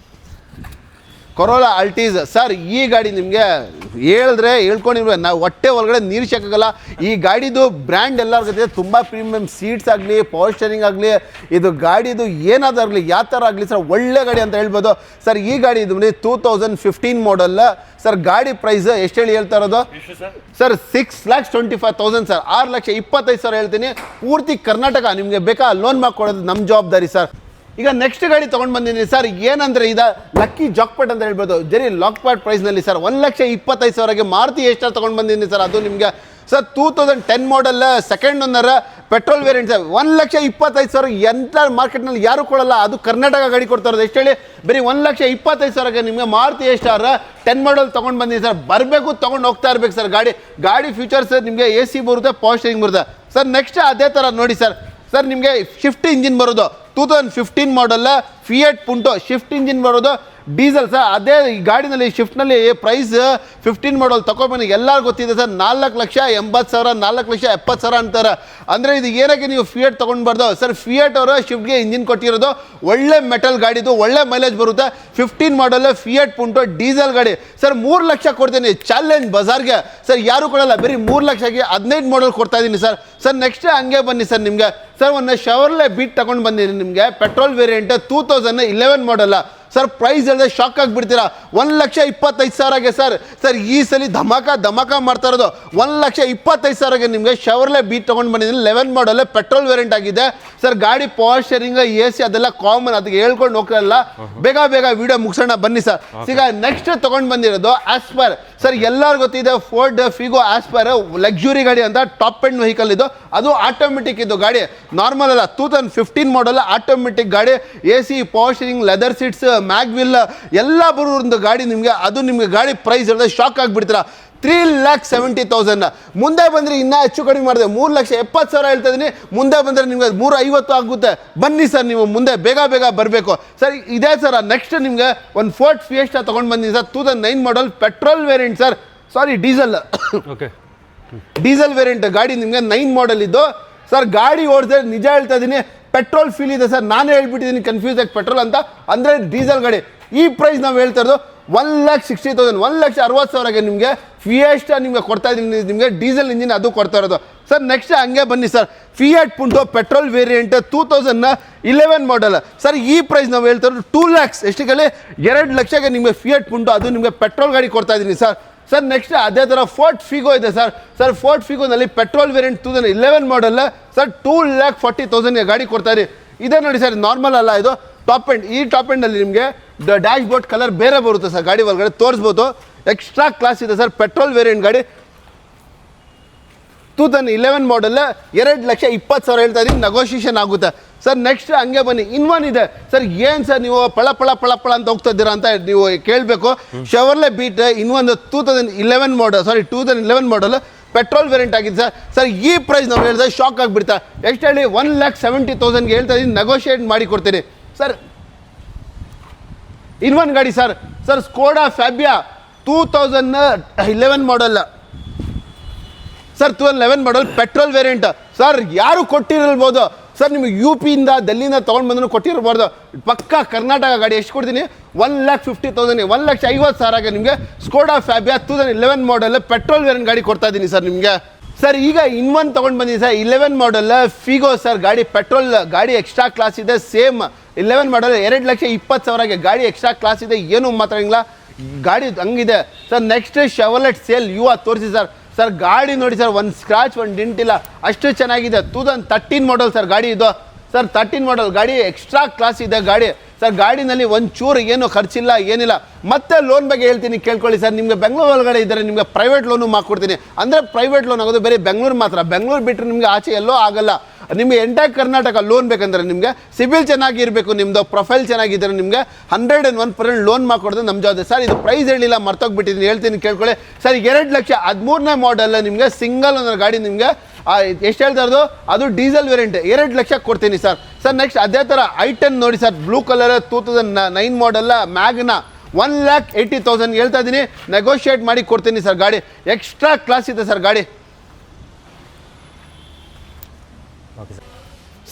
Speaker 2: Corolla Altis sir. ಈ ಗಾಡಿ ನಿಮಗೆ ಹೇಳಿದ್ರೆ ಹೇಳ್ಕೊಂಡಿರ್ಬೇಕು, ನಾವು ಹೊಟ್ಟೆ ಒಳಗಡೆ ನೀರು ಸಿಕ್ಕಾಗಲ್ಲ. ಈ ಗಾಡಿದು ಬ್ರ್ಯಾಂಡ್ ಎಲ್ಲರಿಗೂ ಗೊತ್ತಿದೆ, ತುಂಬ ಪ್ರೀಮಿಯಮ್ ಸೀಟ್ಸ್ ಆಗಲಿ, ಪವರ್ ಸ್ಟೇರಿಂಗ್ ಆಗಲಿ, ಇದು ಗಾಡಿದು ಏನಾದಾಗಲಿ ಯಾವ ಥರ ಆಗಲಿ ಸರ್ ಒಳ್ಳೆ ಗಾಡಿ ಅಂತ ಹೇಳ್ಬೋದು ಸರ್. ಈ ಗಾಡಿ ಇದು 2015 ಮಾಡಲ್ ಸರ್. ಗಾಡಿ ಪ್ರೈಸ್ ಎಷ್ಟು ಹೇಳಿ ಹೇಳ್ತಾ ಇರೋದು ಸರ್? 6,25,000 ಸರ್. 6,25,000 ಹೇಳ್ತೀನಿ. ಪೂರ್ತಿ ಕರ್ನಾಟಕ ನಿಮಗೆ ಬೇಕಾ ಲೋನ್ ಮಾಡಿಕೊಡೋದು ನಮ್ಮ ಜವಾಬ್ದಾರಿ ಸರ್. ಈಗ ನೆಕ್ಸ್ಟ್ ಗಾಡಿ ತೊಗೊಂಡು ಬಂದಿದ್ದೀನಿ ಸರ್. ಏನಂದರೆ ಇದು ಲಕ್ಕಿ ಜಾಕ್ಪಾಟ್ ಅಂತ ಹೇಳ್ಬೋದು. ಜರಿ ಲಾಕ್ಪಾಟ್ ಪ್ರೈಸ್ನಲ್ಲಿ ಸರ್ 1,25,000ಗೆ ಮಾರುತಿ ಎಸ್ಟಾರ್ ತೊಗೊಂಡು ಬಂದಿದ್ದೀನಿ ಸರ್. ಅದು ನಿಮಗೆ ಸರ್ 2010 ಮಾಡಲ್ second owner petrol variant sir. 1,25,000 ಎಂಥ ಮಾರ್ಕೆಟ್ನಲ್ಲಿ ಯಾರು ಕೊಡಲ್ಲ. ಅದು ಕರ್ನಾಟಕ ಗಾಡಿ ಕೊಡ್ತಾ ಇರೋದು. ಎಷ್ಟು ಹೇಳಿ? ಬರೀ 1,25,000ಗೆ ನಿಮಗೆ ಮಾರುತಿ ಎಸ್ಟಾರ್ 10 ಮಾಡಲ್ ತೊಗೊಂಡು ಬಂದಿದ್ದೀನಿ ಸರ್. ಬರಬೇಕು, ತೊಗೊಂಡು ಹೋಗ್ತಾ ಇರ್ಬೇಕು ಸರ್. ಗಾಡಿ ಫ್ಯೂಚರ್ಸ್ ನಿಮಗೆ AC ಬರುತ್ತೆ, ಪವರ್ ಸ್ಟೇರಿಂಗ್ ಬರುತ್ತೆ ಸರ್. ನೆಕ್ಸ್ಟ್ ಅದೇ ಥರ ನೋಡಿ ಸರ್. ನಿಮಗೆ ಶಿಫ್ಟ್ ಇಂಜಿನ್ ಬರೋದು 2015 ಮಾಡಲ್ ಫಿಯಟ್ ಪುಂಟೋ ಶಿಫ್ಟ್ ಇಂಜಿನ್ ಬರೋದು ಡೀಸೆಲ್ ಸರ್. ಅದೇ ಈ ಗಾಡಿನಲ್ಲಿ ಶಿಫ್ಟ್ನಲ್ಲಿ ಪ್ರೈಸ್ 15 ಮಾಡಲ್ ತಗೊಬನ್ನಿ ಎಲ್ಲರಿಗೂ ಗೊತ್ತಿದೆ ಸರ್. 4,80,000 4,70,000 ಅಂತಾರೆ. ಅಂದರೆ ಇದು ಏನಕ್ಕೆ ನೀವು ಫಿಯಟ್ ತೊಗೊಂಡ್ಬಾರ್ದು ಸರ್? ಫಿಯಟ್ ಅವರು ಶಿಫ್ಟ್ಗೆ ಇಂಜಿನ್ ಕೊಟ್ಟಿರೋದು ಒಳ್ಳೆ ಮೆಟಲ್ ಗಾಡಿದು, ಒಳ್ಳೆ ಮೈಲೇಜ್ ಬರುತ್ತೆ. 15 ಮಾಡಲ್ ಫಿಯಟ್ ಪುಂಟೋ ಡೀಸೆಲ್ ಗಾಡಿ ಸರ್. 3 ಲಕ್ಷ ಕೊಡ್ತೀನಿ ಚಾಲೆಂಜ್ ಬಜಾರ್ಗೆ ಸರ್. ಯಾರು ಕೊಡಲ್ಲ. ಬರೀ 3 ಲಕ್ಷಕ್ಕೆ 15 ಮಾಡಲ್ ಕೊಡ್ತಾ ಇದ್ದೀನಿ ಸರ್. ನೆಕ್ಸ್ಟ್ ಹಂಗೆ ಬನ್ನಿ ಸರ್. ನಿಮಗೆ ಸರ್ ಒಂದು ಶವರ್ಲೆ ಬೀಟ್ ತಗೊಂಡು ಬಂದಿದ್ದೀನಿ ನಿಮಗೆ ಪೆಟ್ರೋಲ್ ವೇರಿಯಂಟ್ 2011 ಮಾಡಲ್ಲ ಸರ್. ಪ್ರೈಸ್ ಹೇಳಿದ್ರೆ ಶಾಕ್ ಆಗಿಬಿಡ್ತೀರಾ. 1,25,000ಗೆ ಸರ್. ಈ ಸಲ ಧಮಾಕ ಮಾಡ್ತಾ ಇರೋದು 1,25,000ಗೆ ನಿಮಗೆ ಶವರ್ಲೆ ಬೀಟ್ ತೊಗೊಂಡು ಬಂದಿದ್ದೀನಿ. 11 ಮಾಡಲ್ ಪೆಟ್ರೋಲ್ ವೇರಿಯಂಟ್ ಆಗಿದೆ ಸರ್. ಗಾಡಿ ಪವರ್ ಸ್ಟೇರಿಂಗ್ AC ಅದೆಲ್ಲ ಕಾಮನ್, ಅದಕ್ಕೆ ಹೇಳ್ಕೊಂಡು ಹೋಗ್ತಾರಲ್ಲ. ಬೇಗ ವಿಡಿಯೋ ಮುಗಿಸೋಣ ಬನ್ನಿ ಸರ್. ಈಗ ನೆಕ್ಸ್ಟ್ ತೊಗೊಂಡು ಬಂದಿರೋದು ಆಸ್ಪರ್ ಸರ್. ಎಲ್ಲರಿಗೂ ಗೊತ್ತಿದೆ ಫೋರ್ಡ್ ಫಿಗೋ ಆಸ್ಪರ್ ಲಕ್ಸುರಿ ಗಾಡಿ ಅಂತ. ಟಾಪ್ ಎಂಡ್ ವೆಹಿಕಲ್ ಇದು. ಅದು ಆಟೋಮೆಟಿಕ್ ಇದು ಗಾಡಿ, ನಾರ್ಮಲ್ ಅಲ್ಲ. 2015 ಮಾಡಲ್ ಆಟೋಮೆಟಿಕ್ ಗಾಡಿ. AC power steering, leather seats, mag wheel ಎಲ್ಲ ಬರೋದು ಗಾಡಿ ನಿಮಗೆ. ಅದು ನಿಮಗೆ ಗಾಡಿ ಪ್ರೈಸ್ ಹೇಳಿದ್ರೆ ಶಾಕ್ ಆಗಿಬಿಡ್ತೀರಾ. 3,70,000. ಮುಂದೆ ಬಂದರೆ ಇನ್ನೂ ಹೆಚ್ಚು ಕಡಿಮೆ ಮಾಡಿದೆ 3,70,000 ಹೇಳ್ತಾ ಇದ್ದೀನಿ. ಮುಂದೆ ಬಂದರೆ ನಿಮಗೆ 350 ಆಗುತ್ತೆ. ಬನ್ನಿ ಸರ್, ನೀವು ಮುಂದೆ ಬೇಗ ಬರಬೇಕು ಸರ್. ಇದೇ ಸರ್ ನೆಕ್ಸ್ಟ್ ನಿಮಗೆ ಒಂದು ಫೋರ್ಡ್ ಫಿಯೆಸ್ಟಾ ತೊಗೊಂಡು ಬಂದಿದ್ದೀನಿ sir. 2009 model petrol variant sir. Sorry, diesel. Okay, diesel variant ಗಾಡಿ ನಿಮಗೆ 9 ಮಾಡಲ್ ಇದ್ದು ಸರ್. ಗಾಡಿ ಓಡಿದ್ರೆ ನಿಜ ಹೇಳ್ತಾ ಇದ್ದೀನಿ ಪೆಟ್ರೋಲ್ ಫೀಲ್ ಇದೆ ಸರ್. ನಾನೇ ಹೇಳ್ಬಿಟ್ಟಿದ್ದೀನಿ ಕನ್ಫ್ಯೂಸ್ ಆಗಿ ಪೆಟ್ರೋಲ್ ಅಂತ. ಅಂದರೆ ಡೀಸೆಲ್ ಗಾಡಿ. ಈ ಪ್ರೈಸ್ ನಾವು ಹೇಳ್ತಾ ಇರೋದು 1,60,000 1,60,000ಗೆ ನಿಮಗೆ ಫಿಯೆಸ್ಟಾ ನಿಮಗೆ ಕೊಡ್ತಾ ಇದ್ದೀನಿ. ನಿಮಗೆ ಡೀಸೆಲ್ ಇಂಜಿನ್ ಅದು ಕೊಡ್ತಾ ಇರೋದು ಸರ್. ನೆಕ್ಸ್ಟ್ ಹಂಗೆ ಬನ್ನಿ sir. Fiat ಪುಂಟೋ petrol variant 2011 model sir. ಈ ಪ್ರೈಸ್ ನಾವು ಹೇಳ್ತಾ ಇರೋದು 2 lakhs ಎಷ್ಟಿಗೆ 2 ಲಕ್ಷಕ್ಕೆ ನಿಮಗೆ ಫಿಯಟ್ ಪುಂಟೋ ಅದು ನಿಮಗೆ ಪೆಟ್ರೋಲ್ ಗಾಡಿ ಕೊಡ್ತಾ ಇದ್ದೀನಿ ಸರ್. ನೆಕ್ಸ್ಟ್ ಅದೇ ಥರ ಫೋರ್ಡ್ ಫಿಗೋ ಇದೆ ಸರ್. ಫೋರ್ಡ್ ಫಿಗೋನಲ್ಲಿ ಪೆಟ್ರೋಲ್ ವೇರಿಯಂಟ್ 2011 ಮಾಡಲ್ ಸರ್. 2,40,000 ಗಾಡಿ ಕೊಡ್ತಾ ಇರಿ. ಇದೇ ನೋಡಿ ಸರ್, ನಾರ್ಮಲ್ ಅಲ್ಲ ಇದು, ಟಾಪ್ ಎಂಡ್. ಈ ಟಾಪ್ ಎಂಡಲ್ಲಿ ನಿಮಗೆ ಡ್ಯಾಶ್ ಬೋರ್ಡ್ ಕಲರ್ ಬೇರೆ ಬರುತ್ತೆ ಸರ್. ಗಾಡಿ ಒಳಗಡೆ ತೋರಿಸ್ಬೋದು. ಎಕ್ಸ್ಟ್ರಾ ಕ್ಲಾಸ್ ಇದೆ ಸರ್. ಪೆಟ್ರೋಲ್ ವೇರಿಯಂಟ್ ಗಾಡಿ 2011 ಮಾಡಲ್ 2,20,000 ಹೇಳ್ತಾ ಇದ್ದೀನಿ. ನೆಗೋಷಿಯೇಷನ್ ಆಗುತ್ತೆ ಸರ್. ನೆಕ್ಸ್ಟ್ ಹಂಗೆ ಬನ್ನಿ, ಇನ್ವನ್ ಇದೆ ಸರ್. ಏನು ಸರ್ ನೀವು ಪಳ ಅಂತ ಹೋಗ್ತಾ ಇದ್ದೀರಾ ಅಂತ ನೀವು ಕೇಳಬೇಕು. ಶವರ್ಲೆ ಬೀಟ್ ಇನ್ವನ್ 2011 ಮಾಡಲ್ ಪೆಟ್ರೋಲ್ ವೇರಿಯಂಟ್ ಆಗಿದೆ ಸರ್. ಈ ಪ್ರೈಸ್ ನಾವು ಹೇಳಿದ್ರೆ ಶಾಕ್ ಆಗಿಬಿಡ್ತಾ. ಎಷ್ಟು ಹೇಳಿ? 1,70,000ಗೆ ಹೇಳ್ತಾ ಇದ್ದೀನಿ. ನೆಗೋಷಿಯೇಟ್ ಮಾಡಿ ಕೊಡ್ತೀನಿ ಸರ್. ಇನ್ವನ್ ಗಾಡಿ sir. Skoda Fabia 2011 model sir. 2011 model petrol variant sir. ಯಾರು ಕೊಟ್ಟಿರಲ್ಬೋದು ಸರ್. ನಿಮಗೆ UPಯಿಂದ ಡೆಲ್ಲಿಯಿಂದ ತೊಗೊಂಡು ಬಂದರೂ ಕೊಟ್ಟಿರಬಾರ್ದು. ಪಕ್ಕಾ ಕರ್ನಾಟಕ ಗಾಡಿ. ಎಷ್ಟು ಕೊಡ್ತೀನಿ? 1,50,000 1,50,000ಗೆ ನಿಮಗೆ Skoda Fabia 2011 model petrol variant ಗಾಡಿ ಕೊಡ್ತಾ ಇದ್ದೀನಿ ಸರ್ ನಿಮಗೆ. ಸರ್ ಈಗ ಇನ್ವನ್ ತೊಗೊಂಡು ಬಂದಿದ್ದೀನಿ ಸರ್. 11 ಮಾಡಲ್ ಫಿಗೋ ಸರ್. ಗಾಡಿ ಪೆಟ್ರೋಲ್ ಗಾಡಿ ಎಕ್ಸ್ಟ್ರಾ ಕ್ಲಾಸ್ ಇದೆ. ಸೇಮ್ 11 ಮಾಡಲ್ 2,20,000ಗೆ ಗಾಡಿ ಎಕ್ಸ್ಟ್ರಾ ಕ್ಲಾಸ್ ಇದೆ. ಏನು ಮಾತಾಡಂಗಿಲ್ಲ, ಗಾಡಿ ಹಂಗಿದೆ ಸರ್. ನೆಕ್ಸ್ಟ್ ಶೆವರ್ಲೆಟ್ ಸೇಲ್ ಯುವಾ ತೋರಿಸಿ ಸರ್. ಗಾಡಿ ನೋಡಿ ಸರ್, ಒಂದು ಸ್ಕ್ರಾಚ್ ಒಂದು ಡಿಂಟ್ ಇಲ್ಲ, ಅಷ್ಟು ಚೆನ್ನಾಗಿದೆ. 2013 ಮಾಡಲ್ ಸರ್ ಗಾಡಿ ಇದು ಸರ್. 13 ಮಾಡಲ್ ಗಾಡಿ ಎಕ್ಸ್ಟ್ರಾ ಕ್ಲಾಸ್ ಇದೆ ಗಾಡಿ ಸರ್. ಗಾಡಿನಲ್ಲಿ ಒಂಚೂರು ಏನು ಖರ್ಚಿಲ್ಲ, ಏನಿಲ್ಲ. ಮತ್ತೆ ಲೋನ್ ಬಗ್ಗೆ ಹೇಳ್ತೀನಿ ಕೇಳ್ಕೊಳ್ಳಿ ಸರ್. ನಿಮಗೆ ಬೆಂಗಳೂರು ಒಳಗಡೆ ಇದ್ದರೆ ನಿಮಗೆ ಪ್ರೈವೇಟ್ ಲೋನು ಮಾಡ್ಕೊಡ್ತೀನಿ. ಅಂದರೆ ಪ್ರೈವೇಟ್ ಲೋನ್ ಆಗೋದು ಬರೀ ಬೆಂಗಳೂರು ಮಾತ್ರ. ಬೆಂಗಳೂರು ಬಿಟ್ಟರೆ ನಿಮಗೆ ಆಚೆ ಎಲ್ಲೋ ಆಗಲ್ಲ. ನಿಮಗೆ ಎಂಟೈರ್ ಕರ್ನಾಟಕ ಲೋನ್ ಬೇಕಂದ್ರೆ ನಿಮಗೆ ಸಿಬಿಲ್ ಚೆನ್ನಾಗಿರಬೇಕು, ನಿಮ್ಮದು ಪ್ರೊಫೈಲ್ ಚೆನ್ನಾಗಿದ್ದರೆ ನಿಮಗೆ 101% ಲೋನ್ ಮಾಡ್ಕೊಡೋದು ನಮ್ಮ ಜವಾಬ್ದಾರಿ ಸರ್. ಇದು ಪ್ರೈಸ್ ಹೇಳಿಲ್ಲ, ಮರ್ತೋಗ್ಬಿಟ್ಟಿದ್ದೀನಿ, ಹೇಳ್ತೀನಿ ಕೇಳ್ಕೊಳ್ಳಿ ಸರ್. 2,13ನೇ ಮಾಡಲ್ ನಿಮಗೆ ಸಿಂಗಲ್ ಓನರ್ ಗಾಡಿ ನಿಮಗೆ ಎಷ್ಟು ಹೇಳ್ತಾ ಇರೋದು? ಅದು ಡೀಸೆಲ್ ವೇರಿಯಂಟ್ 2 ಲಕ್ಷಕ್ಕೆ ಕೊಡ್ತೀನಿ ಸರ್. ನೆಕ್ಸ್ಟ್ ಅದೇ ಥರ I10 ನೋಡಿ ಸರ್. ಬ್ಲೂ ಕಲರ್ 2009 ಮಾಡಲ್ ಮ್ಯಾಗ್ನಾ 1,80,000 ಹೇಳ್ತಾ ಇದ್ದೀನಿ. ನೆಗೋಷಿಯೇಟ್ ಮಾಡಿ ಕೊಡ್ತೀನಿ ಸರ್. ಗಾಡಿ ಎಕ್ಸ್ಟ್ರಾ ಕ್ಲಾಸ್ ಇದೆ ಸರ್ ಗಾಡಿ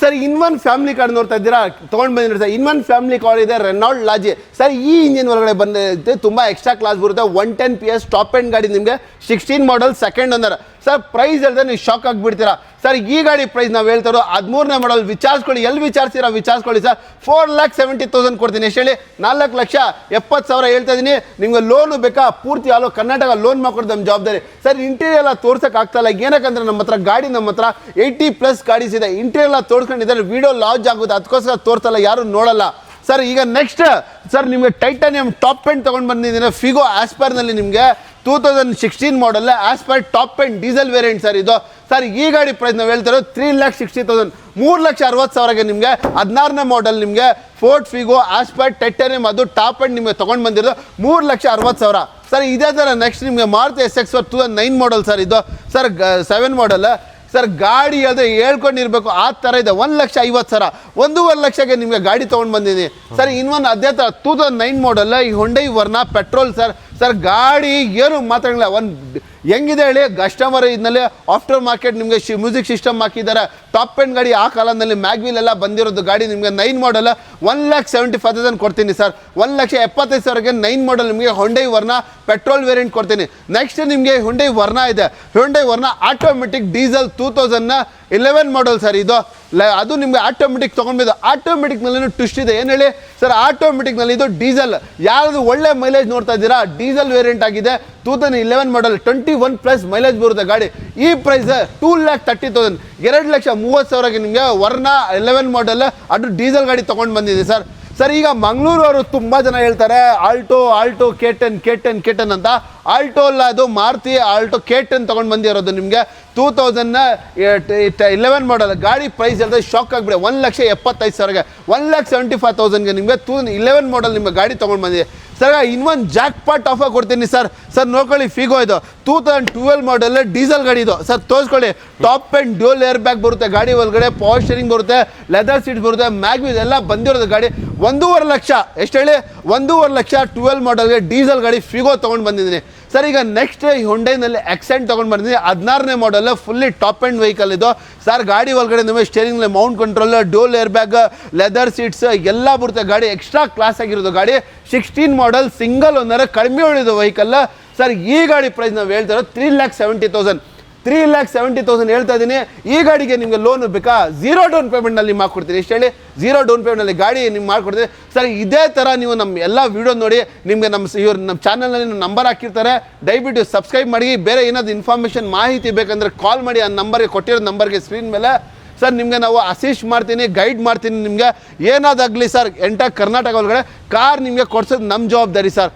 Speaker 2: ಸರ್ ಇನ್ನೊಂದು ಫ್ಯಾಮಿಲಿ ಕಾರ್ ನೋಡ್ತಾ ಇದ್ದೀರಾ, ತೊಗೊಂಡು ಬಂದಿರಿ ಸರ್. ಇನ್ನೊಂದು ಫ್ಯಾಮಿಲಿ ಕಾರ್ ಇದೆ, ರೆನಾಲ್ಡ್ ಲಾಜಿ ಸರ್. ಈ ಇಂಜಿನ್ ಒಳಗಡೆ ಬಂದಿದೆ, ತುಂಬ ಎಕ್ಸ್ಟ್ರಾ ಕ್ಲಾಸ್ ಬರುತ್ತೆ. 110 PS ಟಾಪ್ ಎಂಡ್ ಗಾಡಿ, ನಿಮಗೆ 16 model second owner sir. Price ಹೇಳಿದ್ರೆ ನೀವು ಶಾಕ್ ಆಗಿಬಿಡ್ತೀರಾ ಸರ್. ಈ ಗಾಡಿ ಪ್ರೈಸ್ ನಾವು ಹೇಳ್ತಾರೋ 13ನೇ ಮಾಡಲ್. ವಿಚಾರಿಸ್ಕೊಳ್ಳಿ, ಎಲ್ಲಿ ವಿಚಾರಿಸ್ತೀರಾ ವಿಚಾರಿಸ್ಕೊಳ್ಳಿ ಸರ್. 4,70,000 ಕೊಡ್ತೀನಿ. ಎಷ್ಟು ಹೇಳಿ? 4,70,000 ಹೇಳ್ತಾ ಇದ್ದೀನಿ. ನಿಮ್ಗೆ ಲೋನು ಬೇಕಾ? ಪೂರ್ತಿ ಆಲೋ ಕರ್ನಾಟಕ ಲೋನ್ ಮಾಡ್ಕೊಡ್ದು ನಮ್ಮ ಜವಾಬ್ದಾರಿ ಸರ್. ಇಂಟೀರಿಯರ್ ಎಲ್ಲ ತೋರ್ಸಕ್ಕೆ ಆಗ್ತಾಯಿಲ್ಲ, ಏನಕ್ಕಂದ್ರೆ ನಮ್ಮ ಹತ್ರ ಗಾಡಿ, ನಮ್ಮ ಹತ್ರ 80+ ಗಾಡೀಸ್ ಇದೆ. ಇಂಟೀರಿಯರ್ ಎಲ್ಲ ತೋರ್ಸ್ಕೊಂಡಿದ್ದಾರೆ, ವಿಡಿಯೋ ಲಾಂಚ್ ಆಗುತ್ತೆ, ಅದಕ್ಕೋಸ್ಕರ ತೋರ್ಸಲ್ಲ, ಯಾರು ನೋಡಲ್ಲ ಸರ್. ಈಗ ನೆಕ್ಸ್ಟ್ ಸರ್ ನಿಮಗೆ ಟೈಟಾನಿಯಂ ಟಾಪ್ ಎಂಡ್ ತೊಗೊಂಡು ಬಂದಿದ್ದೀನಿ. ಫಿಗೋ ಆಸ್ಪರ್ನಲ್ಲಿ ನಿಮಗೆ 2016 model Aspire top end diesel variant sir ಇದು ಸರ್. ಈ ಗಾಡಿ ಪ್ರೈಸ್ ನಾವು ಹೇಳ್ತಾರೋ 3,60,000, 3,60,000ಗೆ ನಿಮಗೆ 16ನೇ ಮಾಡಲ್ ನಿಮಗೆ ಫೋರ್ಡ್ ಫಿಗೋ ಆಸ್ಪರ್ ಟೈಟಾನಿಯಂ, ಅದು ಟಾಪ್ ಎಂಡ್ ನಿಮಗೆ ತೊಗೊಂಡು ಬಂದಿರೋದು 3,60,000 ಸರ್. ಇದೇ ಥರ ನೆಕ್ಸ್ಟ್ ನಿಮಗೆ ಮಾರುತಿ SX 2009 ಮಾಡಲ್ ಸರ್ ಇದು ಸರ್. 7 model sir. ಗಾಡಿ ಅದು ಹೇಳ್ಕೊಂಡಿರ್ಬೇಕು ಆ ಥರ ಇದೆ. 1,50,000, 1.5 ಲಕ್ಷಕ್ಕೆ ನಿಮಗೆ ಗಾಡಿ ತೊಗೊಂಡು ಬಂದಿದ್ದೀನಿ ಸರ್. ಇನ್ನೊಂದು ಅದೇ ಥರ 2009 ಮಾಡಲ್ ಈ Hyundai Verna petrol sir. Sir ಗಾಡಿ ಏನು ಮಾತಾಡಲ್ಲ, ಒಂದು ಹೆಂಗಿದೆ ಹೇಳಿ, ಕಸ್ಟಮರ್ ಇದರಲ್ಲಿ ಆಫ್ಟರ್ ಮಾರ್ಕೆಟ್ ನಿಮಗೆ ಮ್ಯೂಸಿಕ್ ಸಿಸ್ಟಮ್ ಹಾಕಿದ್ದಾರೆ. ಟಾಪ್ ಎಂಡ್ ಗಾಡಿ, ಆ ಕಾಲದಲ್ಲಿ ಮ್ಯಾಗ್ವಿಲ್ ಎಲ್ಲ ಬಂದಿರೋದು ಗಾಡಿ. ನಿಮಗೆ 9 ಮಾಡಲ್ 1,75,000 ಕೊಡ್ತೀನಿ ಸರ್. 1,75,000ಗೆ 9 ಮಾಡಲ್ ನಿಮಗೆ ಹೊಂಡೈ ವರ್ನಾ ಪೆಟ್ರೋಲ್ ವೇರಿಯಂಟ್ ಕೊಡ್ತೀನಿ. ನೆಕ್ಸ್ಟ್ ನಿಮಗೆ ಹೊಂಡೈ ವರ್ನಾ ಇದೆ. Hyundai Verna automatic diesel 2011 model sir ಇದು. ಅದು ನಿಮಗೆ ಆಟೋಮೆಟಿಕ್ ತೊಗೊಂಡ್ಬಿದ್ದು. ಆಟೋಮೆಟಿಕ್ನಲ್ಲಿ ಟ್ವಿಸ್ಟ್ ಇದೆ, ಏನು ಹೇಳಿ ಸರ್? ಆಟೋಮೆಟಿಕ್ನಲ್ಲಿ ಇದು ಡೀಸೆಲ್. ಯಾವುದು ಒಳ್ಳೆ ಮೈಲೇಜ್ ನೋಡ್ತಾ ಇದ್ದೀರಾ, ಡೀಸೆಲ್ ವೇರಿಯಂಟ್ ಆಗಿದೆ. 2011 ಮಾಡಲ್ 21+ ಮೈಲೇಜ್ ಬರುತ್ತೆ ಗಾಡಿ. ಈ ಪ್ರೈಸ್ 2,30,000, 2,30,000ಗೆ ನಿಮಗೆ ವರ್ನಾ 11 ಮಾಡಲ್ ಅದು ಡೀಸೆಲ್ ಗಾಡಿ ತೊಗೊಂಡು ಬಂದಿದೆ ಸರ್. ಸರ್ ಈಗ ಮಂಗಳೂರವರು ತುಂಬ ಜನ ಹೇಳ್ತಾರೆ ಆಲ್ಟೋ K10 ಅಂತ. ಆಲ್ಟೋ ಅಲ್ಲ, ಅದು ಮಾರುತಿ ಆಲ್ಟೋ K10 ತೊಗೊಂಡು ಬಂದಿರೋದು ನಿಮಗೆ 2011 ಮಾಡಲ್. ಗಾಡಿ ಪ್ರೈಸ್ ಹೇಳಿದ್ರೆ ಶಾಕ್ ಆಗಿಬಿಡಿ, 1,75,000ಗೆ 1,75,000ಗೆ ನಿಮಗೆ 2011 ಮಾಡಲ್ ನಿಮಗೆ ಗಾಡಿ ತೊಗೊಂಡು ಬಂದಿದೆ ಸರ್. ಇನ್ನೊಂದು ಜಾಕ್ ಪಾಟ್ ಆಫರ್ ಕೊಡ್ತೀನಿ ಸರ್. ಸರ್ ನೋಡ್ಕೊಳ್ಳಿ, ಫಿಗೋ ಇದು 2012 ಮಾಡಲ್ ಡೀಸೆಲ್ ಗಾಡಿ ಇದು ಸರ್. ತೋರಿಸ್ಕೊಳ್ಳಿ, top end dual air bag ಬರುತ್ತೆ ಗಾಡಿ ಒಳಗಡೆ, ಪವರ್ ಸ್ಟೀರಿಂಗ್ ಬರುತ್ತೆ, ಲೆದರ್ ಸೀಟ್ಸ್ ಬರುತ್ತೆ, ಮ್ಯಾಗ್ವಿಲ್ ಎಲ್ಲ ಬಂದಿರೋದು ಗಾಡಿ. 1.5 ಲಕ್ಷ, ಎಷ್ಟು ಹೇಳಿ? 1.5 ಲಕ್ಷ 12 ಮಾಡಲ್ಗೆ ಡೀಸೆಲ್ ಗಾಡಿ ಫಿಗೋ ತೊಗೊಂಡು ಬಂದಿದ್ದೀನಿ ಸರ್. ಈಗ ನೆಕ್ಸ್ಟ್ ಈ ಹೊಂಡೈನಲ್ಲಿ ಎಕ್ಸೆಂಟ್ ತೊಗೊಂಡು ಬಂದಿದ್ದೀನಿ. 16ನೇ ಮಾಡಲ್ ಫುಲ್ಲಿ ಟಾಪ್ ಆ್ಯಂಡ್ ವೆಹಿಕಲ್ ಇದು ಸರ್. ಗಾಡಿ ಒಳಗಡೆ ನಿಮಗೆ steering Mount control, dual air bag, leather seats ಎಲ್ಲ ಬರುತ್ತೆ ಗಾಡಿ. ಎಕ್ಸ್ಟ್ರಾ ಕ್ಲಾಸ್ ಆಗಿರೋದು ಗಾಡಿ. 16 ಮಾಡಲ್ ಸಿಂಗಲ್ ಓನರ್, ಕಡಿಮೆ ಉಳಿದು ವೆಹಿಕಲ್ ಸರ್. ಈ ಗಾಡಿ ಪ್ರೈಸ್ ನಾವು ಹೇಳ್ತಾರೋ 3,70,000, 3,70,000 ಹೇಳ್ತಾ ಇದ್ದೀನಿ. ಈ ಗಾಡಿಗೆ ನಿಮಗೆ ಲೋನ್ ಬೇಕಾ? 0 ಡೌನ್ ಪೇಮೆಂಟ್ನಲ್ಲಿ ಮಾಡ್ಕೊಡ್ತೀನಿ. ಎಷ್ಟು ಹೇಳಿ? 0 ಡೌನ್ ಪೇಮೆಂಟ್ನಲ್ಲಿ ಗಾಡಿ ನಿಮ್ಗೆ ಮಾಡ್ಕೊಡ್ತೀನಿ ಸರ್. ಇದೇ ಥರ ನೀವು ನಮ್ಮ ಎಲ್ಲ ವೀಡಿಯೋ ನೋಡಿ, ನಿಮಗೆ ನಮ್ಮ ಚಾನಲ್ನಲ್ಲಿ ನಂಬರ್ ಹಾಕಿರ್ತಾರೆ, ದಯವಿಟ್ಟು ಸಬ್ಸ್ಕ್ರೈಬ್ ಮಾಡಿ. ಬೇರೆ ಏನಾದ್ರು ಇನ್ಫಾರ್ಮೇಷನ್ ಮಾಹಿತಿ ಬೇಕಂದ್ರೆ ಕಾಲ್ ಮಾಡಿ, ಆ ನಂಬರ್ಗೆ ಕೊಟ್ಟಿರೋ ನಂಬರ್ಗೆ ಸ್ಕ್ರೀನ್ ಮೇಲೆ ಸರ್. ನಿಮಗೆ ನಾವು ಅಸಿಸ್ಟ್ ಮಾಡ್ತೀನಿ, ಗೈಡ್ ಮಾಡ್ತೀನಿ. ನಿಮಗೆ ಏನಾದಾಗಲಿ ಸರ್, ಎಂಟರ್ ಕರ್ನಾಟಕ ಒಳಗಡೆ ಕಾರ್ ನಿಮಗೆ ಕೊಡ್ಸೋದು ನಮ್ಮ ಜವಾಬ್ದಾರಿ ಸರ್.